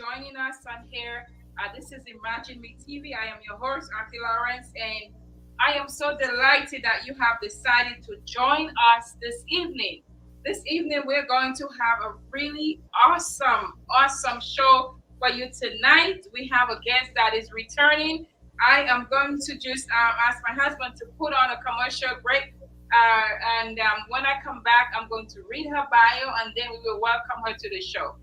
joining us on here. This is Imagine Me TV. I am your host, Auntie Lawrence, and I am so delighted that you have decided to join us this evening. This evening, we're going to have a really awesome show for you tonight. We have a guest that is returning. I am going to just ask my husband to put on a commercial break. And when I come back, I'm going to read her bio and then we will welcome her to the show.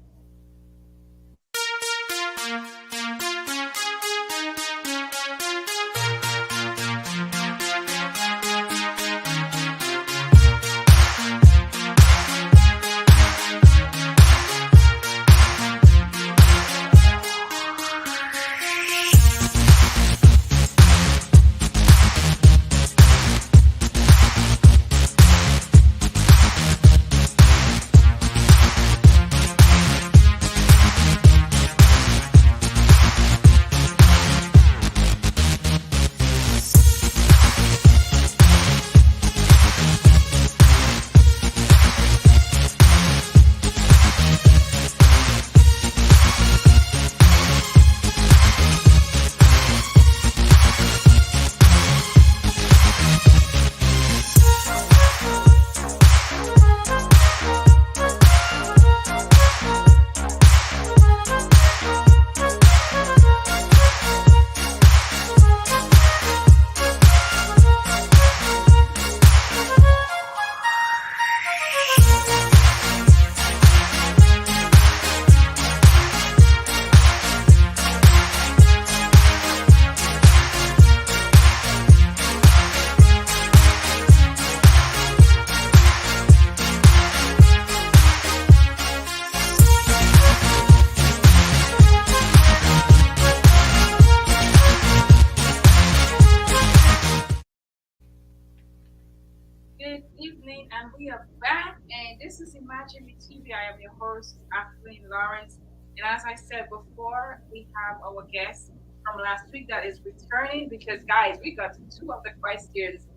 Good evening, and we are back. And this is Imagine Me TV. I am your host, Kathleen Lawrence. And as I said before, we have our guest from last week that is returning because, guys, we got two of the questions.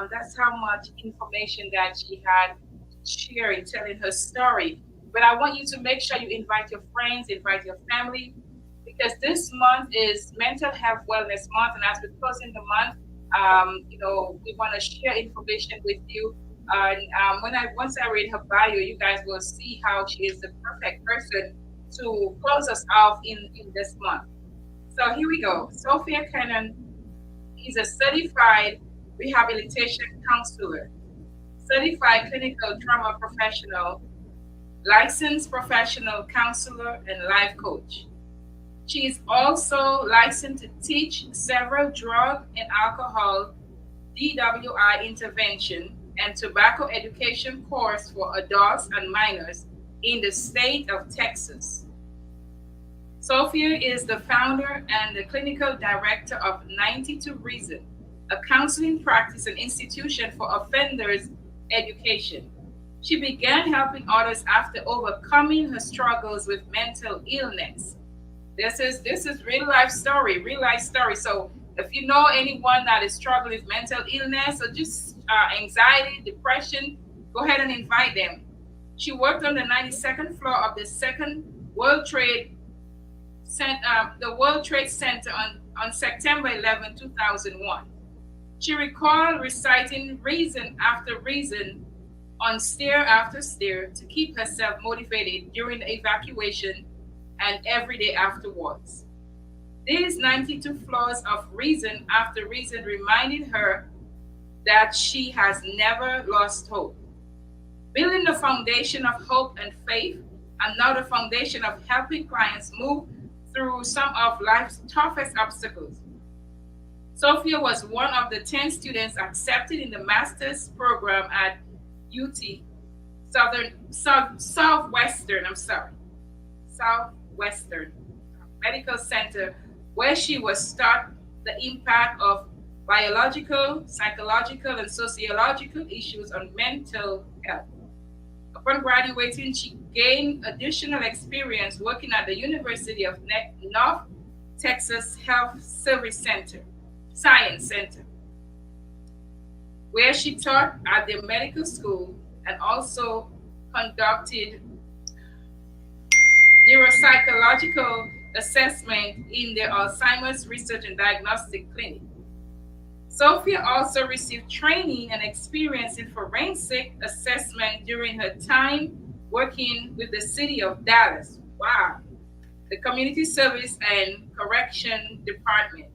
That's how much information that she had sharing, telling her story. But I want you to make sure you invite your friends, invite your family, because this month is Mental Health Wellness Month, and as we're closing the month, we want to share information with you. And once I read her bio, you guys will see how she is the perfect person to close us off in this month. So here we go. Sophia Cannon is a certified rehabilitation counselor, certified clinical trauma professional, licensed professional counselor, and life coach. She is also licensed to teach several drug and alcohol DWI intervention and tobacco education course for adults and minors in the state of Texas. Sophia is the founder and the clinical director of 92 Reason, a counseling practice and institution for offenders education. She began helping others after overcoming her struggles with mental illness. This is real life story. So if you know anyone that is struggling with mental illness or just anxiety, depression, go ahead and invite them. She worked on the 92nd floor of the second World Trade the World Trade Center on September 11, 2001. She recalled reciting reason after reason on stair after stair to keep herself motivated during the evacuation and every day afterwards. These 92 floors of reason after reason reminded her that she has never lost hope. Building the foundation of hope and faith, and now the foundation of helping clients move through some of life's toughest obstacles. Sophia was one of the 10 students accepted in the master's program at UT Southwestern Medical Center, where she was taught the impact of biological, psychological, and sociological issues on mental health. Upon graduating, she gained additional experience working at the University of North Texas Health Science Center, where she taught at the medical school and also conducted neuropsychological assessment in the Alzheimer's Research and Diagnostic Clinic. Sophia also received training and experience in forensic assessment during her time working with the city of Dallas. Wow. The Community Service and Correction Department.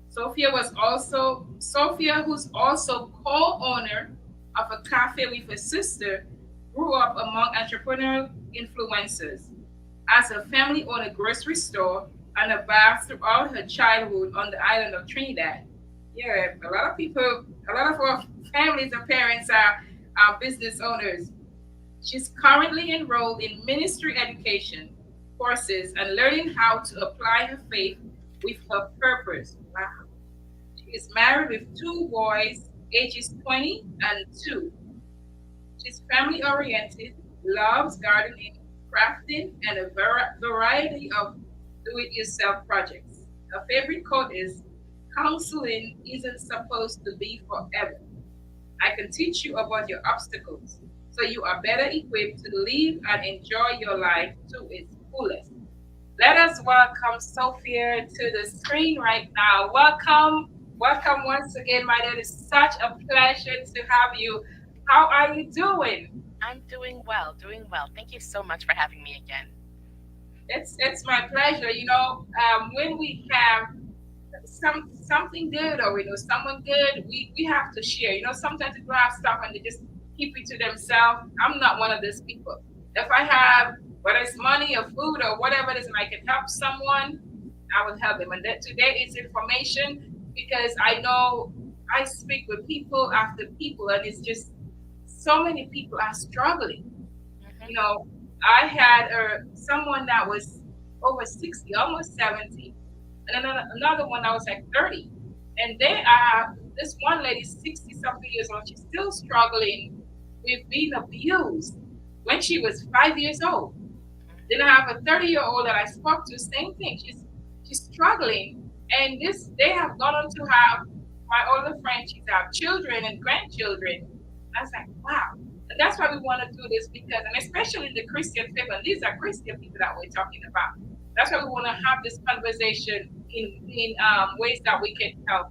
Sophia, who's also co-owner of a cafe with her sister, grew up among entrepreneurial influencers. As her family owned a grocery store and a bar throughout her childhood on the island of Trinidad. Yeah, a lot of our families and parents are business owners. She's currently enrolled in ministry education courses and learning how to apply her faith with her purpose. Wow. She is married with two boys, ages 20 and 2. She's family oriented, loves gardening, crafting, and a variety of do it yourself projects. Her favorite quote is, "Counseling isn't supposed to be forever. I can teach you about your obstacles so you are better equipped to live and enjoy your life to its fullest." Let us welcome Sophia to the screen right now. Welcome, welcome once again, my dear. It's such a pleasure to have you. How are you doing? I'm doing well, doing well. Thank you so much for having me again. It's my pleasure. When we have something good, or someone good, we have to share. Sometimes people have stuff and they just keep it to themselves. I'm not one of those people. If I have, whether it's money or food or whatever it is, and I can help someone, I will help them. And that today is information, because I know I speak with people after people, and it's just so many people are struggling. you Hmm. know, I had someone that was over 60, almost 70, and another one that was like 30. And this one lady, 60 something years old, she's still struggling with being abused when she was 5 years old. Then I have a 30-year-old that I spoke to, same thing. She's struggling. And they have gone on to have my older friend, she's have children and grandchildren. I was like, wow. And that's why we want to do this, because, and especially the Christian people, and these are Christian people that we're talking about. That's why we want to have this conversation in ways that we can help,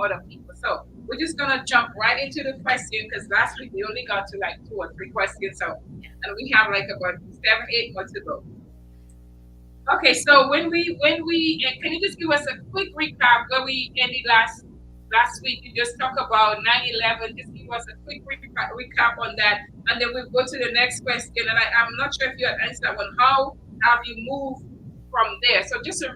other people. So we're just gonna jump right into the question, because last week we only got to like 2 or 3 questions. So, and we have like about 7, 8 more to go. Okay, so can you just give us a quick recap where we ended last week? You just talk about 9/11. Just give us a quick recap on that, and then we'll go to the next question. And I'm not sure if you had answered that one. How have you moved from there? So just a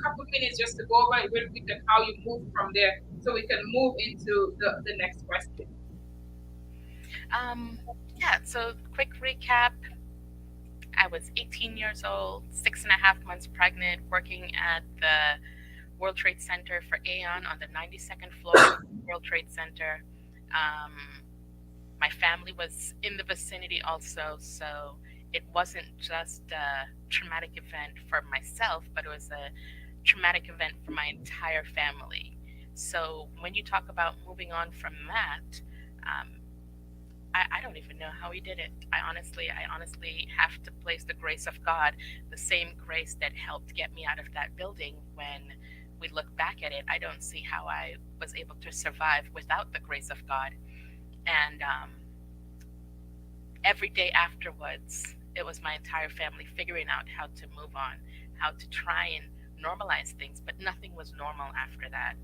couple minutes just to go over it real quick and how you moved from there, so we can move into the next question. Um, yeah, so quick recap. I was 18 years old, 6.5 months pregnant, working at the World Trade Center for Aeon on the 92nd floor of the World Trade Center. Um, my family was in the vicinity also, so it wasn't just a traumatic event for myself, but it was a traumatic event for my entire family. So when you talk about moving on from that, um, I don't even know how he did it. I honestly have to place the grace of God, the same grace that helped get me out of that building. When we look back at it, I don't see how I was able to survive without the grace of God. And every day afterwards, it was my entire family figuring out how to move on, how to try and normalize things, but nothing was normal after that.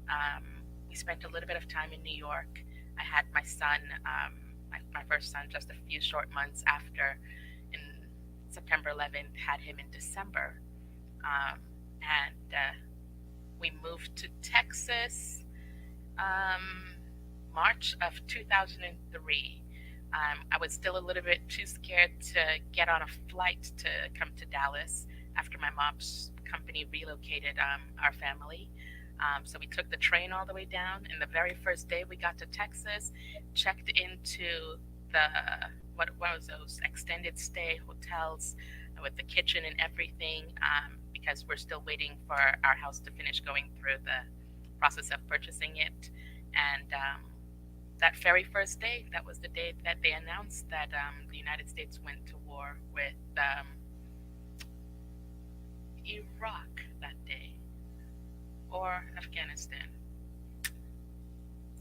Um, we spent a little bit of time in New York. I had my son, my first son, just a few short months after, in September 11th, had him in December. And we moved to Texas, um, March of 2003. I was still a little bit too scared to get on a flight to come to Dallas after my mom's company relocated our family. So we took the train all the way down, and the very first day we got to Texas, checked into the what was those extended stay hotels with the kitchen and everything, because we're still waiting for our house to finish going through the process of purchasing it. And that very first day, that was the day that they announced that the United States went to war with Iraq that day or Afghanistan.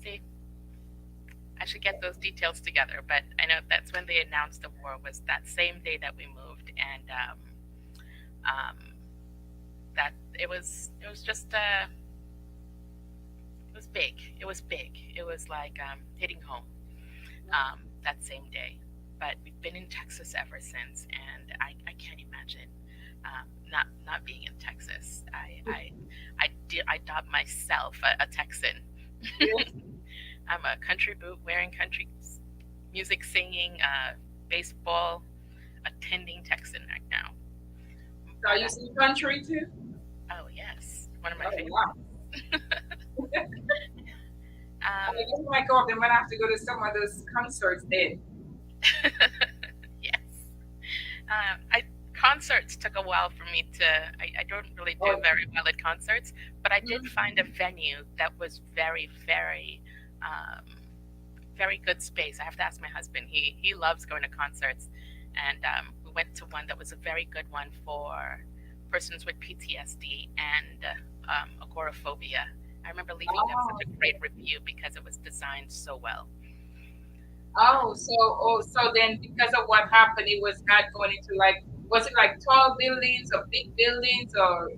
See, I should get those details together, but I know that's when they announced the war was that same day that we moved, and um, that it was just it was big. It was big. It was like hitting home that same day. But we've been in Texas ever since, and I can't imagine not being in Texas. I dubbed myself a Texan. Yes. I'm a country boot wearing, country music singing, baseball attending Texan right now. So But you see country too? oh yes, one of my Oh favorites. wow. I um, guess when I go up, they might have to go to some of those concerts then. yes. I concerts took a while for me to. I don't really do Oh, very well at concerts, but I did mhm. find a venue that was um, very good space. I have to ask my husband. He loves going to concerts, and we went to one that was a very good one for persons with PTSD and agoraphobia. I remember leaving them such Oh, a great review because it was designed so well. so then because of what happened, it was not going into like, was it like tall buildings or big buildings or?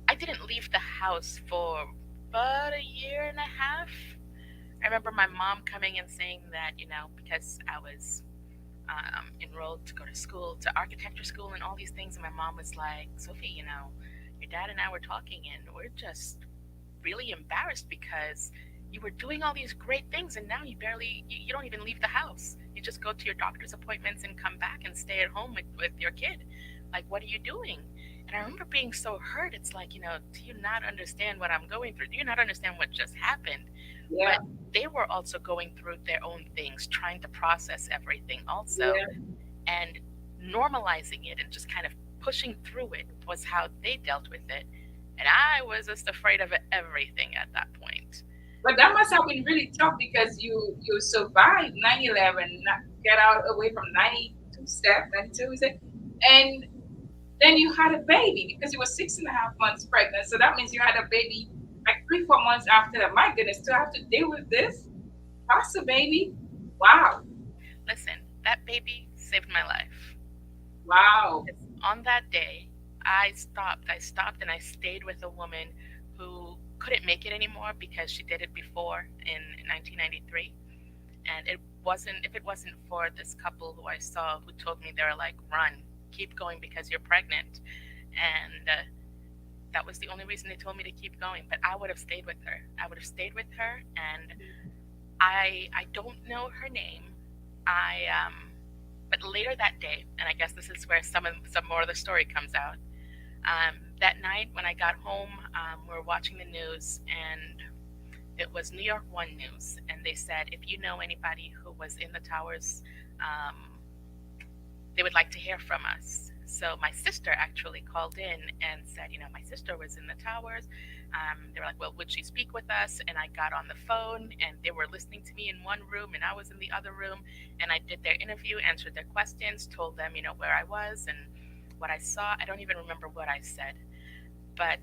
I didn't leave the house for about a year and a half. I remember my mom coming and saying that, because I was enrolled to go to school, to architecture school, and all these things. And my mom was like, Sophie, your dad and I were talking, and we're just really embarrassed because you were doing all these great things, and now you don't even leave the house. You just go to your doctor's appointments and come back and stay at home with your kid. Like, what are you doing? And I remember being so hurt. It's like, do you not understand what I'm going through? Do you not understand what just happened? Yeah, But they were also going through their own things, trying to process everything also, yeah, and normalizing it and just kind of pushing through it was how they dealt with it. And I was just afraid of everything at that point. but that must have been really tough because you survived 9/11, get out away from 92 step 92 is it, and then you had a baby because you were 6.5 months pregnant. So that means you had a baby like 3 4 months after that. My goodness, to have to deal with this, that's a baby. Wow, Listen, that baby saved my life. wow. Because on that day, I stopped and I stayed with a woman who couldn't make it anymore because she did it before in 1993. And if it wasn't for this couple who I saw who told me, they were like, run, keep going because you're pregnant. And that was the only reason they told me to keep going. But I would have stayed with her. I would have stayed with her. And I don't know her name. I But later that day, and I guess this is where some more of the story comes out. That night when I got home, we were watching the news, and it was New York One News, and they said if you know anybody who was in the towers, um, they would like to hear from us. So my sister actually called in and said, my sister was in the towers. They were like, well, would she speak with us? And I got on the phone, and they were listening to me in one room, and I was in the other room. And I did their interview, answered their questions, told them, where I was and what I saw. I don't even remember what I said. But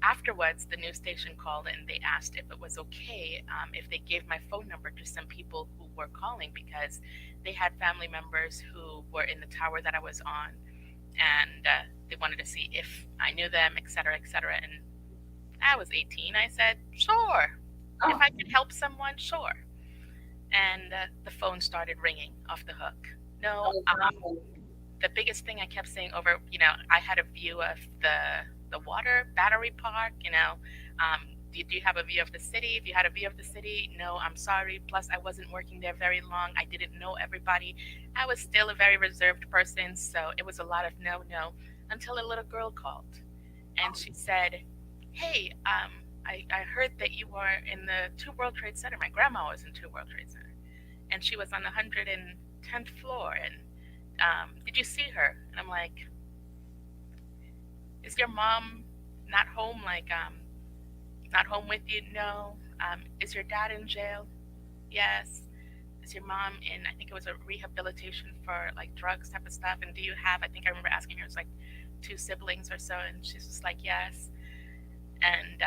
afterwards, the news station called and they asked if it was okay if they gave my phone number to some people who were calling because they had family members who were in the tower that I was on, and they wanted to see if I knew them, et cetera, et cetera. And I was 18. I said, sure. If Oh, I could help someone, sure. And the phone started ringing off the hook. No, oh wow. the biggest thing I kept saying over, I had a view of the water battery park. Do you have a view of the city? If you had a view of the city, no, I'm sorry. Plus, I wasn't working there very long. I didn't know everybody. I was still a very reserved person, so it was a lot of no, no, until a little girl called, and she said, "Hey, I heard that you were in the Two World Trade Center. My grandma was in Two World Trade Center, and she was on the 110th floor. And did you see her?" And I'm like, "Is your mom not home? Like, not home with you? No. Is your dad in jail? Yes. Is your mom in? I think it was a rehabilitation for like drugs type of stuff. And do you have? I think I remember asking her. It's like, two siblings or so? And she's just like, yes. And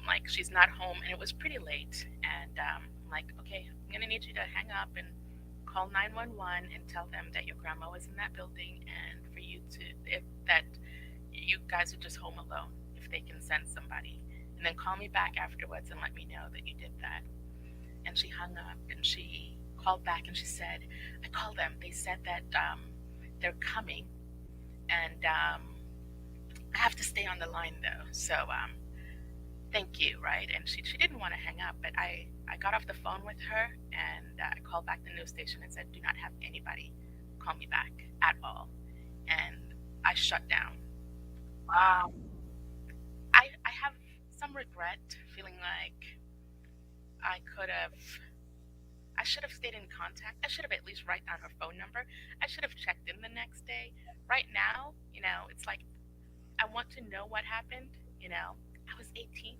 like, she's not home. And it was pretty late. And I'm like, okay, I'm going to need you to hang up and call 911 and tell them that your grandma was in that building, and for you to, if that you guys are just home alone, if they can send somebody. And then call me back afterwards and let me know that you did that. And she hung up and she called back and she said, I called them. They said that they're coming, and I have to stay on the line though. So thank you, right? And she didn't want to hang up, but I got off the phone with her and I called back the news station and said, do not have anybody call me back at all. And I shut down. Wow. I have some regret, feeling like I could have, I should have stayed in contact. I should have at least write down her phone number. I should have checked in the next day. Right now, it's like I want to know what happened. I was 18.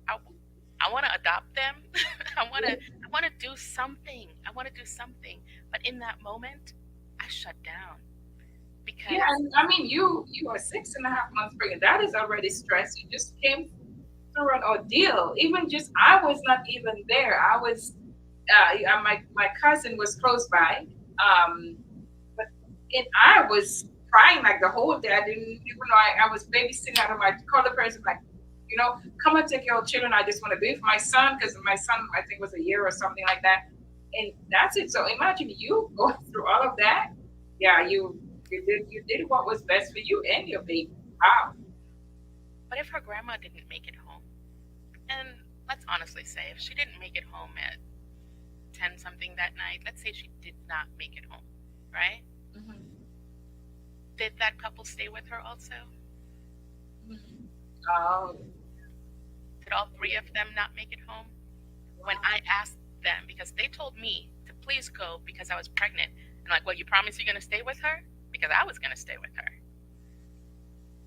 I, I want to adopt them. I want to do something. I want to do something. But in that moment, I shut down Yeah, because and I mean, you are 6.5 months pregnant. That is already stress. You just came through an ordeal. Even just, I was not even there. I was, my cousin was close by, but I was crying like the whole day. I didn't even know I was babysitting out of my call the person like, come and take your children. I just want to be with my son because my son I think was a year or something like that, and that's it. So imagine you going through all of that. Yeah, you did what was best for you and your baby. Wow. but if her grandma didn't make it home, and let's honestly say if she didn't make it home at 10 something that night, let's say she did not make it home, right? Hmm. Did that couple stay with her also? Hmm. Oh, Did all three of them not make it home? When wow. I asked them, because they told me to please go because I was pregnant, and like, well, you promise you're going to stay with her? Because I was going to stay with her.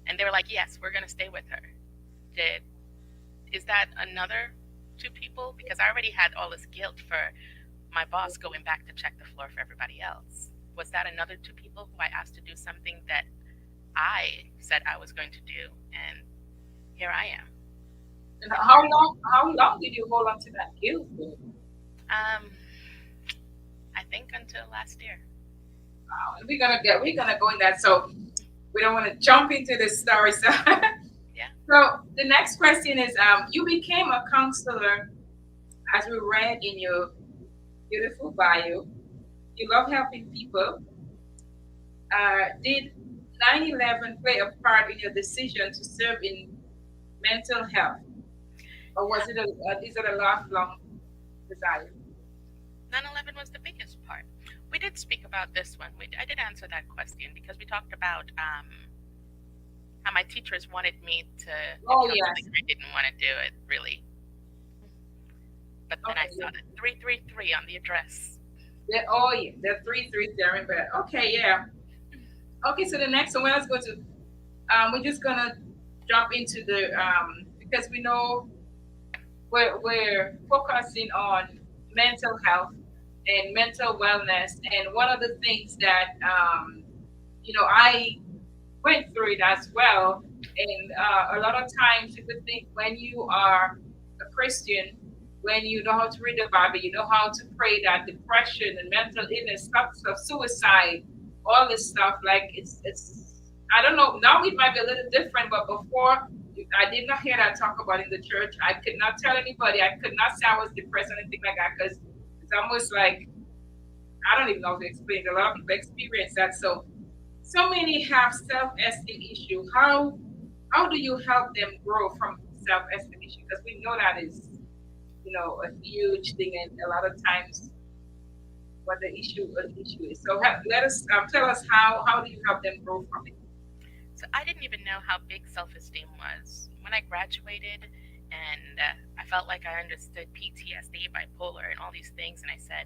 And they were like, yes, we're going to stay with her. Did Is that another two people? Because I already had all this guilt for my boss going back to check the floor for everybody else. Was that another two people who I asked to do something that I said I was going to do? And here I am. And And how long did you hold on to that guilt for? um, I think until last year. Wow. And we're gonna go in that. So we don't want to jump into this story. So Yeah. so the next question is, you became a counselor as we read in your beautiful bio. You love helping people. Did 9/11 play a part in your decision to serve in mental health, or is it a lifelong desire? 9/11 was the biggest part. We did speak about this one. I did answer that question because we talked about how my teachers wanted me to do Oh counseling. yes. I didn't want to do it really, but then I Okay. saw the 333 on the address. Oh yeah. The three there in bed. Okay. Yeah. Okay. So the next one, let's go to. We're just gonna jump into the because we know we're focusing on mental health and mental wellness, and one of the things that I went through it as well. And a lot of times people think when you are a Christian, when you know how to read the Bible, you know how to pray, that depression and mental illness, thoughts of suicide, all this stuff, like it's I don't know, now it might be a little different, but before I did not hear that talk about in the church. I could not tell anybody, I could not say I was depressed or anything like that, because it's almost like I don't even know how to explain it. A lot of people experience that. So many have self-esteem issue. How do you help them grow from self-esteem issue? Because we know that is a huge thing, and a lot of times what the issue is. So let us tell us how do you help them grow from it? So I didn't even know how big self-esteem was when I graduated, and I felt like I understood PTSD, bipolar, and all these things. And I said,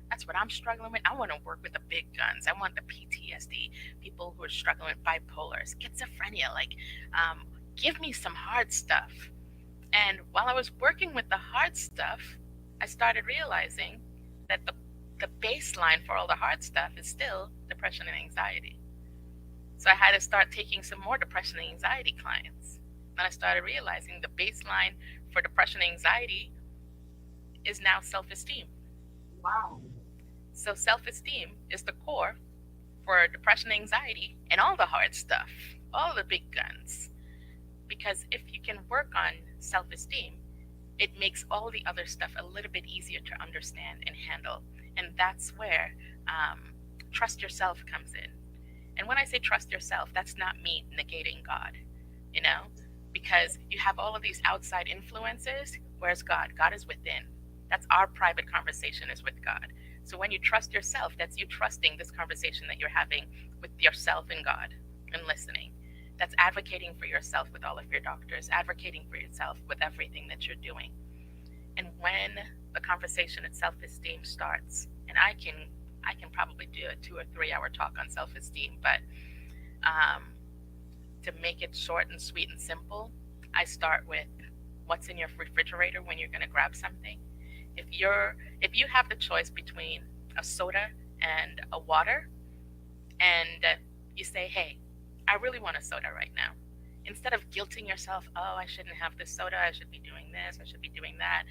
that's what I'm struggling with. I want to work with the big guns. I want the PTSD people who are struggling with bipolar, schizophrenia. Like, give me some hard stuff. And while I was working with the hard stuff, I started realizing that the baseline for all the hard stuff is still depression and anxiety. So I had to start taking some more depression and anxiety clients. Then I started realizing the baseline for depression and anxiety is now self esteem. Wow. So self esteem is the core for depression and anxiety and all the hard stuff, all the big guns. Because if you can work on self esteem, it makes all the other stuff a little bit easier to understand and handle. And that's where trust yourself comes in. And when I say trust yourself, that's not me negating God, you know, because you have all of these outside influences. Where's God? God is within. That's our private conversation is with God. So when you trust yourself, that's you trusting this conversation that you're having with yourself and God and listening. That's advocating for yourself with all of your doctors, advocating for yourself with everything that you're doing. And when the conversation at self-esteem starts, and I can probably do a 2 or 3 hour talk on self-esteem, but um, to make it short and sweet and simple, I start with what's in your refrigerator when you're going to grab something. If you have the choice between a soda and a water, and you say, "Hey, I really want a soda right now," instead of guilting yourself, "Oh, I shouldn't have this soda. I should be doing this. I should be doing that."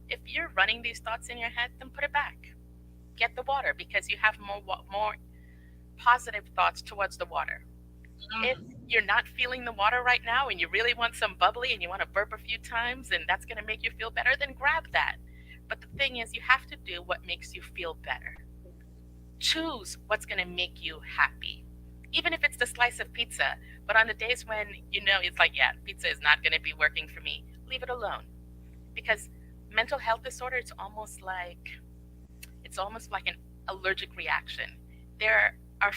If you're running these thoughts in your head, then put it back. Get the water because you have more positive thoughts towards the water. If Mhm. you're not feeling the water right now and you really want some bubbly and you want to burp a few times and that's going to make you feel better, then grab that. But the thing is, you have to do what makes you feel better. Choose what's going to make you happy. Even if it's the slice of pizza, but on the days when you know it's like, yeah, pizza is not going to be working for me, leave it alone. Because mental health disorder, it's almost like an allergic reaction. There are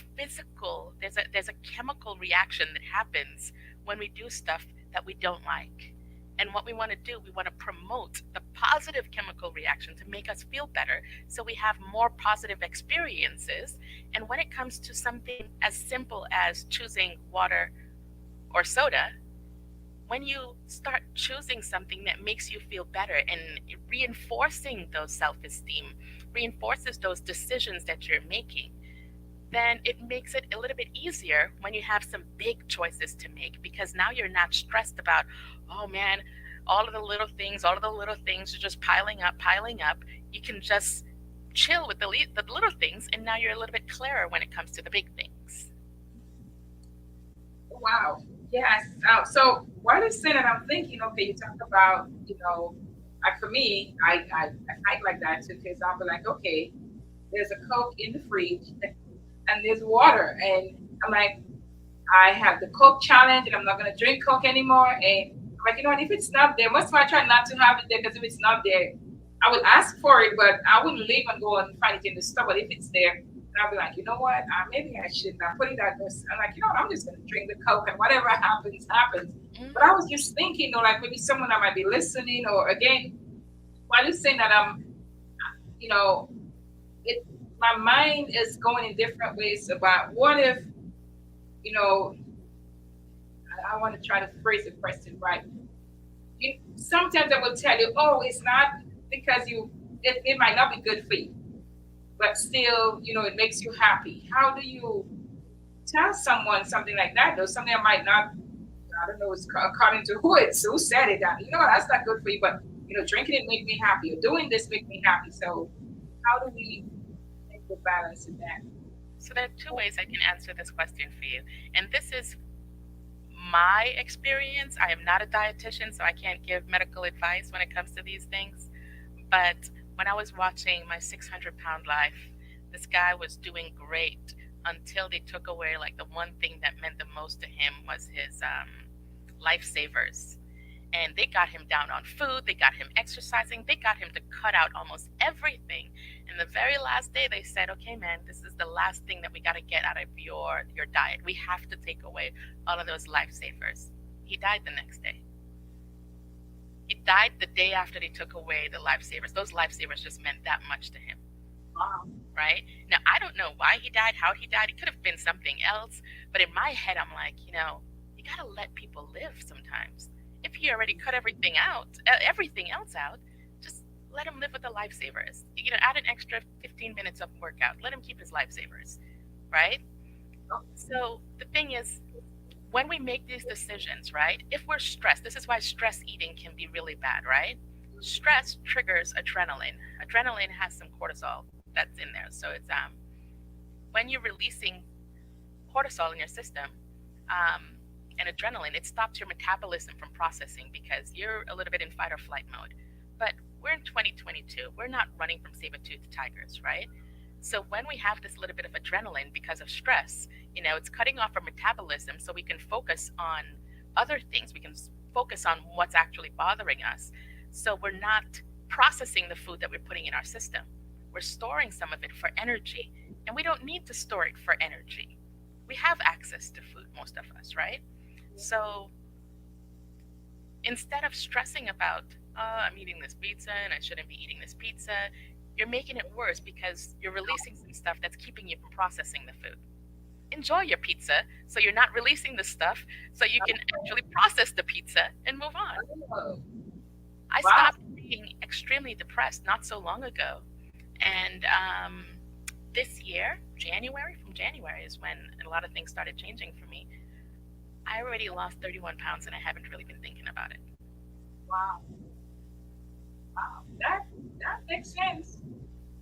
there's a chemical reaction that happens when we do stuff that we don't like. And what we want to do, we want to promote the positive chemical reaction to make us feel better so we have more positive experiences. And when it comes to something as simple as choosing water or soda, when you start choosing something that makes you feel better and reinforcing those self esteem, reinforces those decisions that you're making, then it makes it a little bit easier when you have some big choices to make because now you're not stressed about, oh man, all of the little things are just piling up. You can just chill with the little things, and now you're a little bit clearer when it comes to the big things. Wow. Yes. So while you're saying that, I'm thinking, okay, you talk about, like for me, I hike like that too, because I'll be like, okay, there's a Coke in the fridge and there's water. And I'm like, I have the Coke challenge and I'm not going to drink Coke anymore. And I'm like, you know what, if it's not there, most of I try not to have it there because if it's not there, I would ask for it, but I wouldn't leave and go and find it in the store. But if it's there, then I'll be like, you know what, maybe I should not put it out there. I'm like, you know what, I'm just going to drink the Coke and whatever happens, happens. But I Hmm. was just thinking, like maybe someone that might be listening, or again, while you're saying that, you know, it, my mind is going in different ways about what if, you know, I want to try to phrase the question right. Sometimes I will tell you, oh, it's not because it might not be good for you, but still, it makes you happy. How do you tell someone something like that, though? Something that might not, I don't know, it's according to who said it. That, that's not good for you, but, drinking it make me happy, or doing this make me happy. So, how do we make the balance in that? So there are two ways I can answer this question for you. And this is my experience. I am not a dietitian, so I can't give medical advice when it comes to these things. But when I was watching My 600-Pound Life, this guy was doing great until they took away, like, the one thing that meant the most to him was his lifesavers. And they got him down on food, they got him exercising, they got him to cut out almost everything. And the very last day, they said, okay, man, this is the last thing that we got to get out of your diet. We have to take away all of those lifesavers. He died the next day. He died the day after they took away the lifesavers. Those lifesavers just meant that much to him, Wow. right? Now, I don't know why he died, how he died. It could have been something else. But in my head, I'm like, you got to let people live sometimes. If he already cut everything else out, just let him live with the lifesavers. Add an extra 15 minutes of workout. Let him keep his lifesavers, right? Oh, So the thing is, when we make these decisions, right? If we're stressed, this is why stress eating can be really bad, right? Stress triggers adrenaline. Adrenaline has some cortisol that's in there. So it's when you're releasing cortisol in your system, um, and adrenaline, it stops your metabolism from processing because you're a little bit in fight or flight mode. But we're in 2022. We're not running from saber-toothed tigers, right? So when we have this little bit of adrenaline because of stress, it's cutting off our metabolism so we can focus on other things. We can focus on what's actually bothering us. So we're not processing the food that we're putting in our system. We're storing some of it for energy, and we don't need to store it for energy. We have access to food, most of us, right? So instead of stressing about, oh, I'm eating this pizza and I shouldn't be eating this pizza, you're making it worse because you're releasing some stuff that's keeping you from processing the food. Enjoy your pizza so you're not releasing the stuff so you can actually process the pizza and move on. oh, I wow. stopped being extremely depressed not so long ago. And this year, from January is when a lot of things started changing for me. I already lost 31 pounds and I haven't really been thinking about it. Wow. Wow. That makes sense.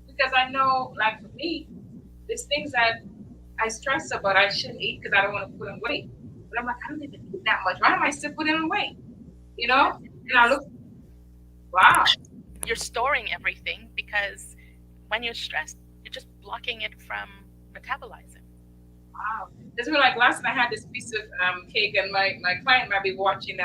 Because I know, like for me, there's things that I stress about I shouldn't eat because I don't want to put on weight. But I'm like, I don't even eat that much. Why am I still putting on weight? You know? And I look, wow, You're storing everything because when you're stressed, you're just blocking it from metabolizing. wow. It's been like last night I had this piece of cake and my client might be watching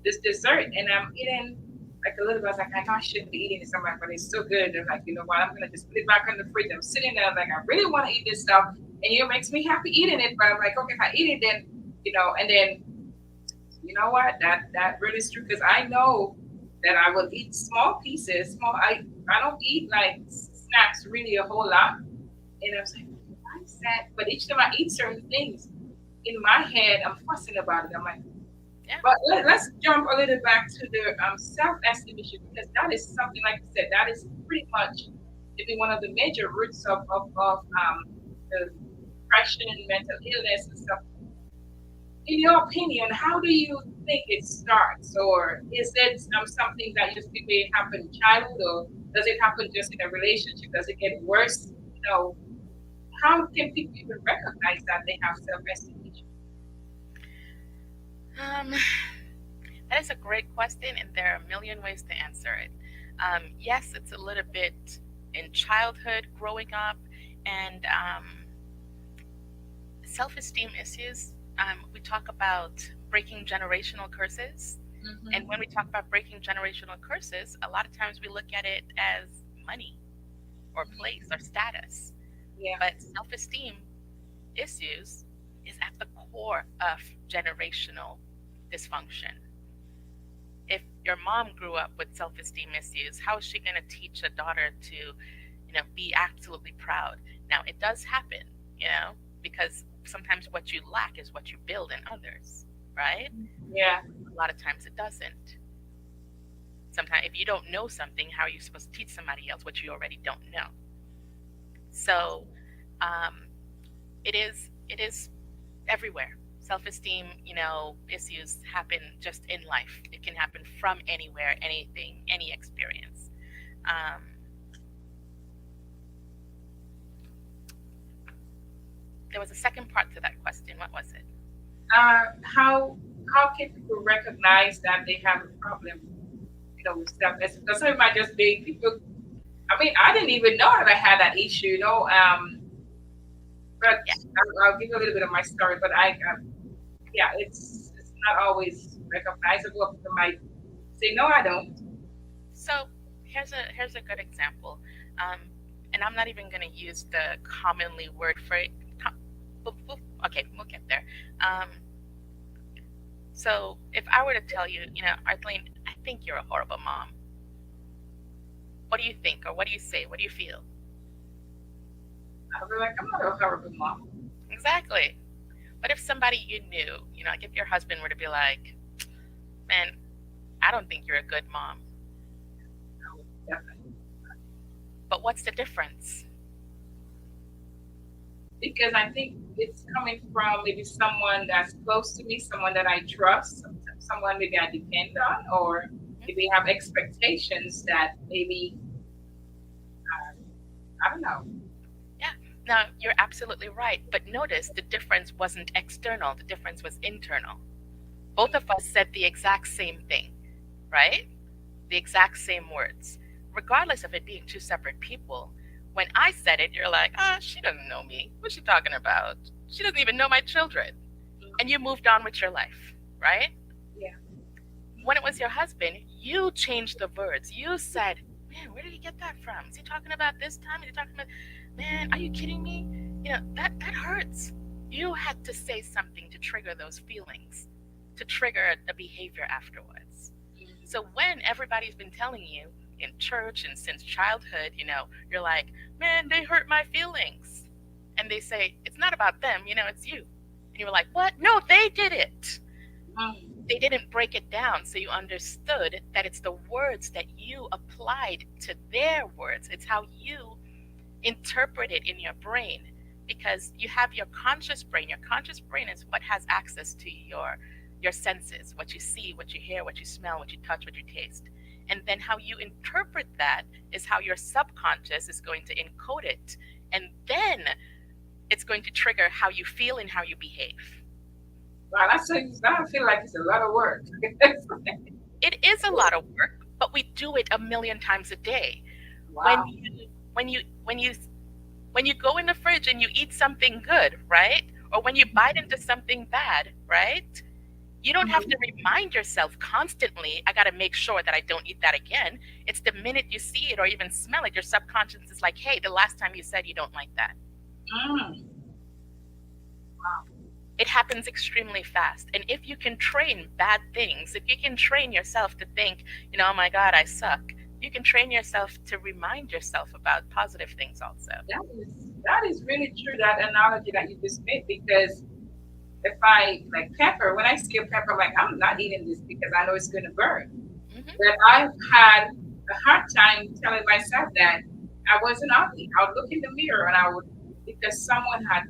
this dessert and I'm eating like a little bit. I was like, I know I shouldn't be eating this. I'm like, but it's so good. They're like, you know what? I'm gonna just put it back in the fridge. I'm sitting there like I really want to eat this stuff, and it makes me happy eating it. But I'm like, okay, if I eat it, then and then you know what? That really is true because I know that I will eat small pieces. I don't eat like snacks really a whole lot, and I was like, why is that? But each time I eat certain things, in my head, I'm fussing about it. I'm like, Yeah. but let's jump a little back to the self-esteem issue because that is something, like you said, that is pretty much maybe one of the major roots of the depression, mental illness, and stuff. In your opinion, how do you think it starts, or is it something that you think may happen in childhood, or does it happen just in a relationship? Does it get worse? How can people even recognize that they have self-esteem issues? Um, that is a great question, and there are a million ways to answer it. Yes, it's a little bit in childhood, growing up, and self esteem issues. We talk about breaking generational curses. And when Hmm. we talk about breaking generational curses, a lot of times we look at it as money or place or status. Yeah. But self esteem issues is at the core of generational dysfunction. If your mom grew up with self-esteem issues, how is she going to teach a daughter to, be absolutely proud? Now, it does happen, because sometimes what you lack is what you build in others, right? Yeah. A lot of times it doesn't. Sometimes if you don't know something, how are you supposed to teach somebody else what you already don't know? So, um, it is everywhere. Self-esteem, issues happen just in life. It can happen from anywhere, anything, any experience. Um, there was a second part to that question. What was it? How can people recognize that they have a problem, with self-esteem? Because some might just be people. I mean, I didn't even know that I had that issue, but Yeah. I'll give you a little bit of my story. But yeah, it's not always recognizable. People might say, no, I don't. So here's a good example, um, and I'm not even going to use the commonly word for it. Okay, we'll get there. Um, so if I were to tell you, Arlene, I think you're a horrible mom. What do you think, or what do you say? What do you feel? I'll be like, I'm not a horrible mom. Exactly. What if somebody you knew, like if your husband were to be like, man, I don't think you're a good mom. No, definitely. But what's the difference? because I think it's coming from maybe someone that's close to me, someone that I trust, someone maybe I depend on, or maybe have expectations that maybe I don't know. Yeah. Now, you're absolutely right. But notice the difference wasn't external, the difference was internal. Both of us said the exact same thing, right? The exact same words. Regardless of it being two separate people, when I said it, you're like, ah, she doesn't know me. What's she talking about? She doesn't even know my children. And you moved on with your life, right? Yeah. When it was your husband, you changed the words. You said, man, where did he get that from? Is he talking about this time? Is he talking about, man, are you kidding me? That hurts. You had to say something to trigger those feelings, to trigger a behavior afterwards. So when everybody's been telling you in church and since childhood, you're like, man, they hurt my feelings. And they say, it's not about them, it's you. And you were like, what? No, they did it. Mm. They didn't break it down, so you understood that it's the words that you applied to their words. It's how you interpret it in your brain, because you have your conscious brain. Your conscious brain is what has access to your senses, what you see, what you hear, what you smell, what you touch, what you taste. And then how you interpret that is how your subconscious is going to encode it. And then it's going to trigger how you feel and how you behave. Wow, I feel like it's a lot of work. It is a lot of work, but we do it a million times a day. When Wow. you when you when you when you go in the fridge and you eat something good, right? Or when you bite into something bad, right? You don't have to Mhm. remind yourself constantly, I got to make sure that I don't eat that again. It's the minute you see it or even smell it, your subconscious is like, hey, the last time you said you don't like that. Mm. Wow. It happens extremely fast. And if you can train bad things, if you can train yourself to think, oh my God, I suck, you can train yourself to remind yourself about positive things also. That is really true. That analogy that you just made, because if I like pepper, when I see a pepper, I'm like, I'm not eating this because I know it's going to burn. Hmm. But I've had a hard time telling myself that I wasn't ugly. I would look in the mirror and I would, because someone had,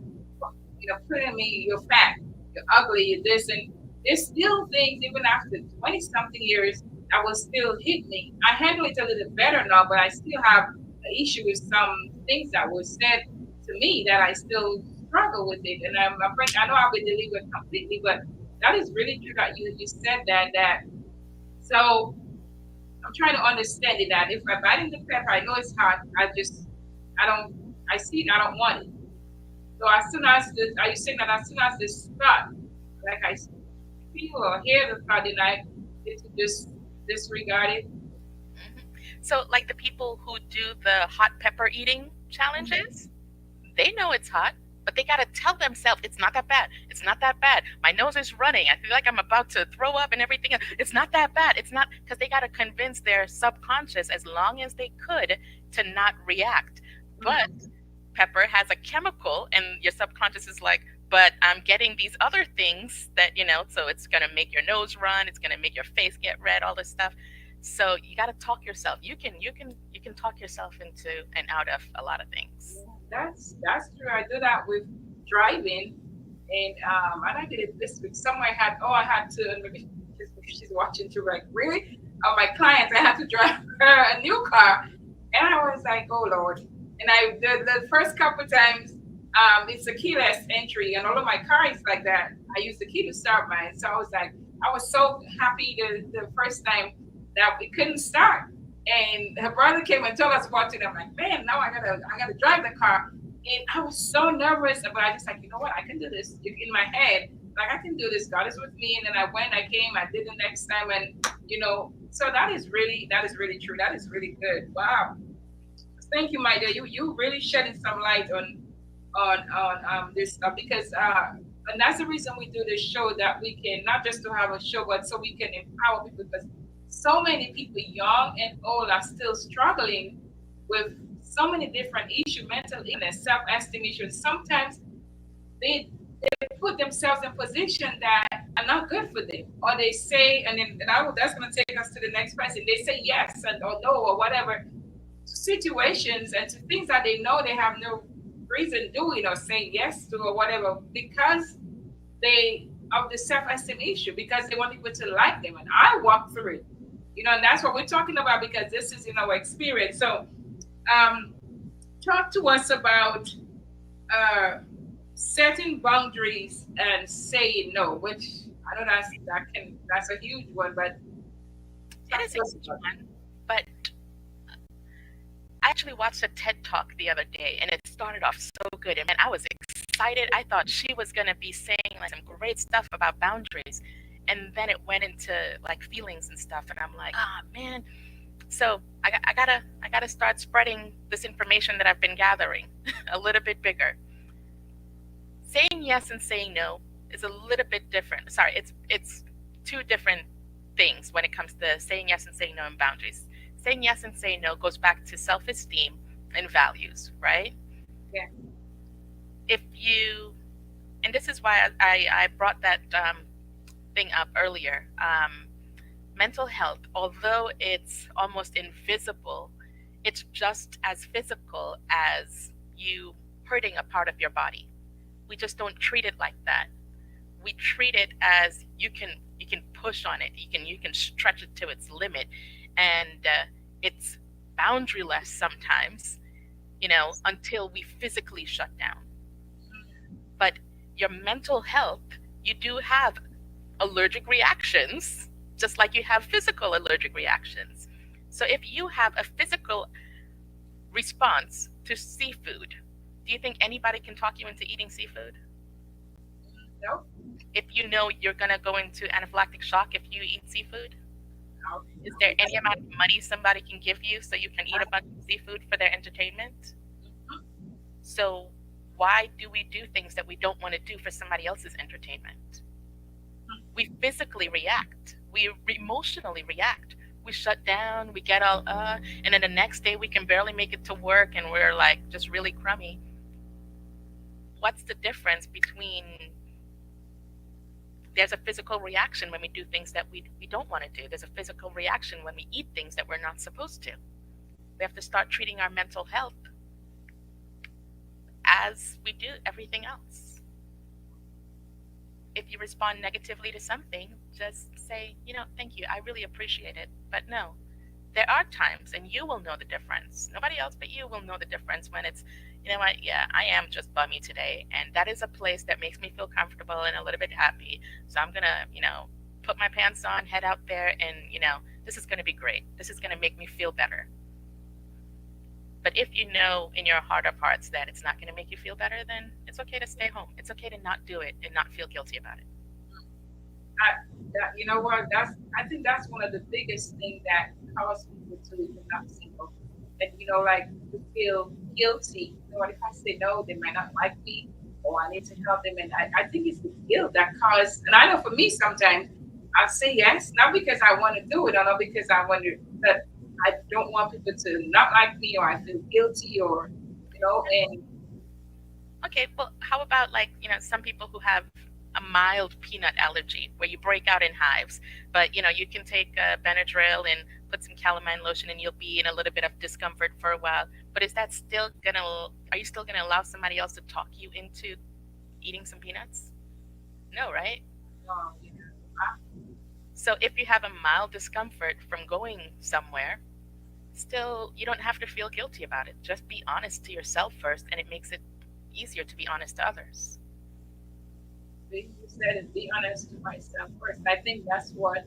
put in me, you're fat, you're ugly, you're this, and there's still things even after 20 something years that will still hit me. I handle it a little better now, but I still have an issue with some things that were said to me that I still struggle with it. And I'm afraid I know I'll be delivered completely, but that is really true that you said that. So I'm trying to understand it that if I bite into pepper, I know it's hot. I don't, I see it, I don't want it. So as soon as are you saying that as soon as this thought, like I feel or hear the thought, then I get to just disregard it? Hmm. So, like the people who do the hot pepper eating Mhm. challenges, they know it's hot, but they got to tell themselves it's not that bad. It's not that bad. My nose is running. I feel like I'm about to throw up and everything. It's not that bad. It's not, because they got to convince their subconscious as long as they could to not react. But Mm. pepper has a chemical, and your subconscious is like, but I'm getting these other things that, so it's going to make your nose run. It's going to make your face get red, all this stuff. So you got to talk yourself. You can talk yourself into and out of a lot of things. Yeah, that's true. I do that with driving, and I did it this week. Someone had I had to, and maybe she's watching too. Like really, my clients, I had to drive her a new car, and I was like, oh Lord. And the first couple times, it's a keyless entry, and all of my cars like that. I use the key to start mine. So I was like, I was so happy the first time that we couldn't start. And her brother came and told us about it. I'm like, man, now I gotta drive the car. And I was so nervous, but I just like, you know what, I can do this. In my head, like I can do this. God is with me. And then I went, I came, I did the next time, and so that is really true. That is really good. Wow. Thank you, my dear. You really shedding some light on this stuff because and that's the reason we do this show, that we can not just to have a show, but so we can empower people, because so many people, young and old, are still struggling with so many different issues, mental illness, self-esteem issues. Sometimes they put themselves in position that are not good for them, or they say, and then that's going to take us to the next person. They say yes and or no or whatever to situations and to things that they know they have no reason doing or saying yes to or whatever because they of the self-esteem issue because they want people to like them. And I walk through it. And that's what we're talking about because this is in our experience. So um talk to us about uh setting boundaries and saying no, which I know that's a huge one, but It talk is to a us huge about one, but I actually watched a TED Talk the other day, and it started off so good. And man, I was excited. I thought she was going to be saying like some great stuff about boundaries, and then it went into like feelings and stuff. And I'm like, ah, man. So I gotta start spreading this information that I've been gathering a little bit bigger. Saying yes and saying no is a little bit different. Sorry, it's two different things when it comes to saying yes and saying no and boundaries. Saying yes and saying no goes back to self-esteem and values, right? yeah. If you and this is why I brought that thing up earlier. Mental health, although it's almost invisible, it's just as physical as you hurting a part of your body. We just don't treat it like that. We treat it as you can push on it, you can stretch it to its limit, and it's boundaryless sometimes, until we physically shut down. But your mental health, you do have allergic reactions, just like you have physical allergic reactions. So if you have a physical response to seafood, do you think anybody can talk you into eating seafood? No, If you know you're going to go into anaphylactic shock if you eat seafood? no, Is there any amount of money somebody can give you so you can eat a bunch of seafood for their entertainment? So why do we do things that we don't want to do for somebody else's entertainment? We physically react. We emotionally react. We shut down, we get all, and then the next day we can barely make it to work and we're like just really crummy. What's the difference between there's a physical reaction when we do things that we don't want to do? There's a physical reaction when we eat things that we're not supposed to. We have to start treating our mental health as we do everything else. If you respond negatively to something, just say, thank you, I really appreciate it. But no, there are times, and you will know the difference. Nobody else but you will know the difference when it's, you know what, yeah, I am just bummy today. And that is a place that makes me feel comfortable and a little bit happy. So I'm going to, put my pants on, head out there, and, this is going to be great. This is going to make me feel better. But if you know in your heart of hearts that it's not going to make you feel better, then it's okay to stay home. It's okay to not do it and not feel guilty about it. you know what? I think that's one of the biggest things that causes people to even not single. And like to feel guilty. What if I say no, they might not like me, or I need to help them. And I think it's the guilt that causes. And I know for me, sometimes I say yes, not because I want to do it, or not because I want to, but I don't want people to not like me, or I feel guilty, or and Okay, well, how about like, some people who have a mild peanut allergy where you break out in hives, but you can take Benadryl and put some calamine lotion and you'll be in a little bit of discomfort for a while. But is that still gonna, are you still gonna allow somebody else to talk you into eating some peanuts? No, right? um, you know, I, So if you have a mild discomfort from going somewhere, still, you don't have to feel guilty about it. Just be honest to yourself first, and it makes it easier to be honest to others. you said it, be honest to myself first. I think that's what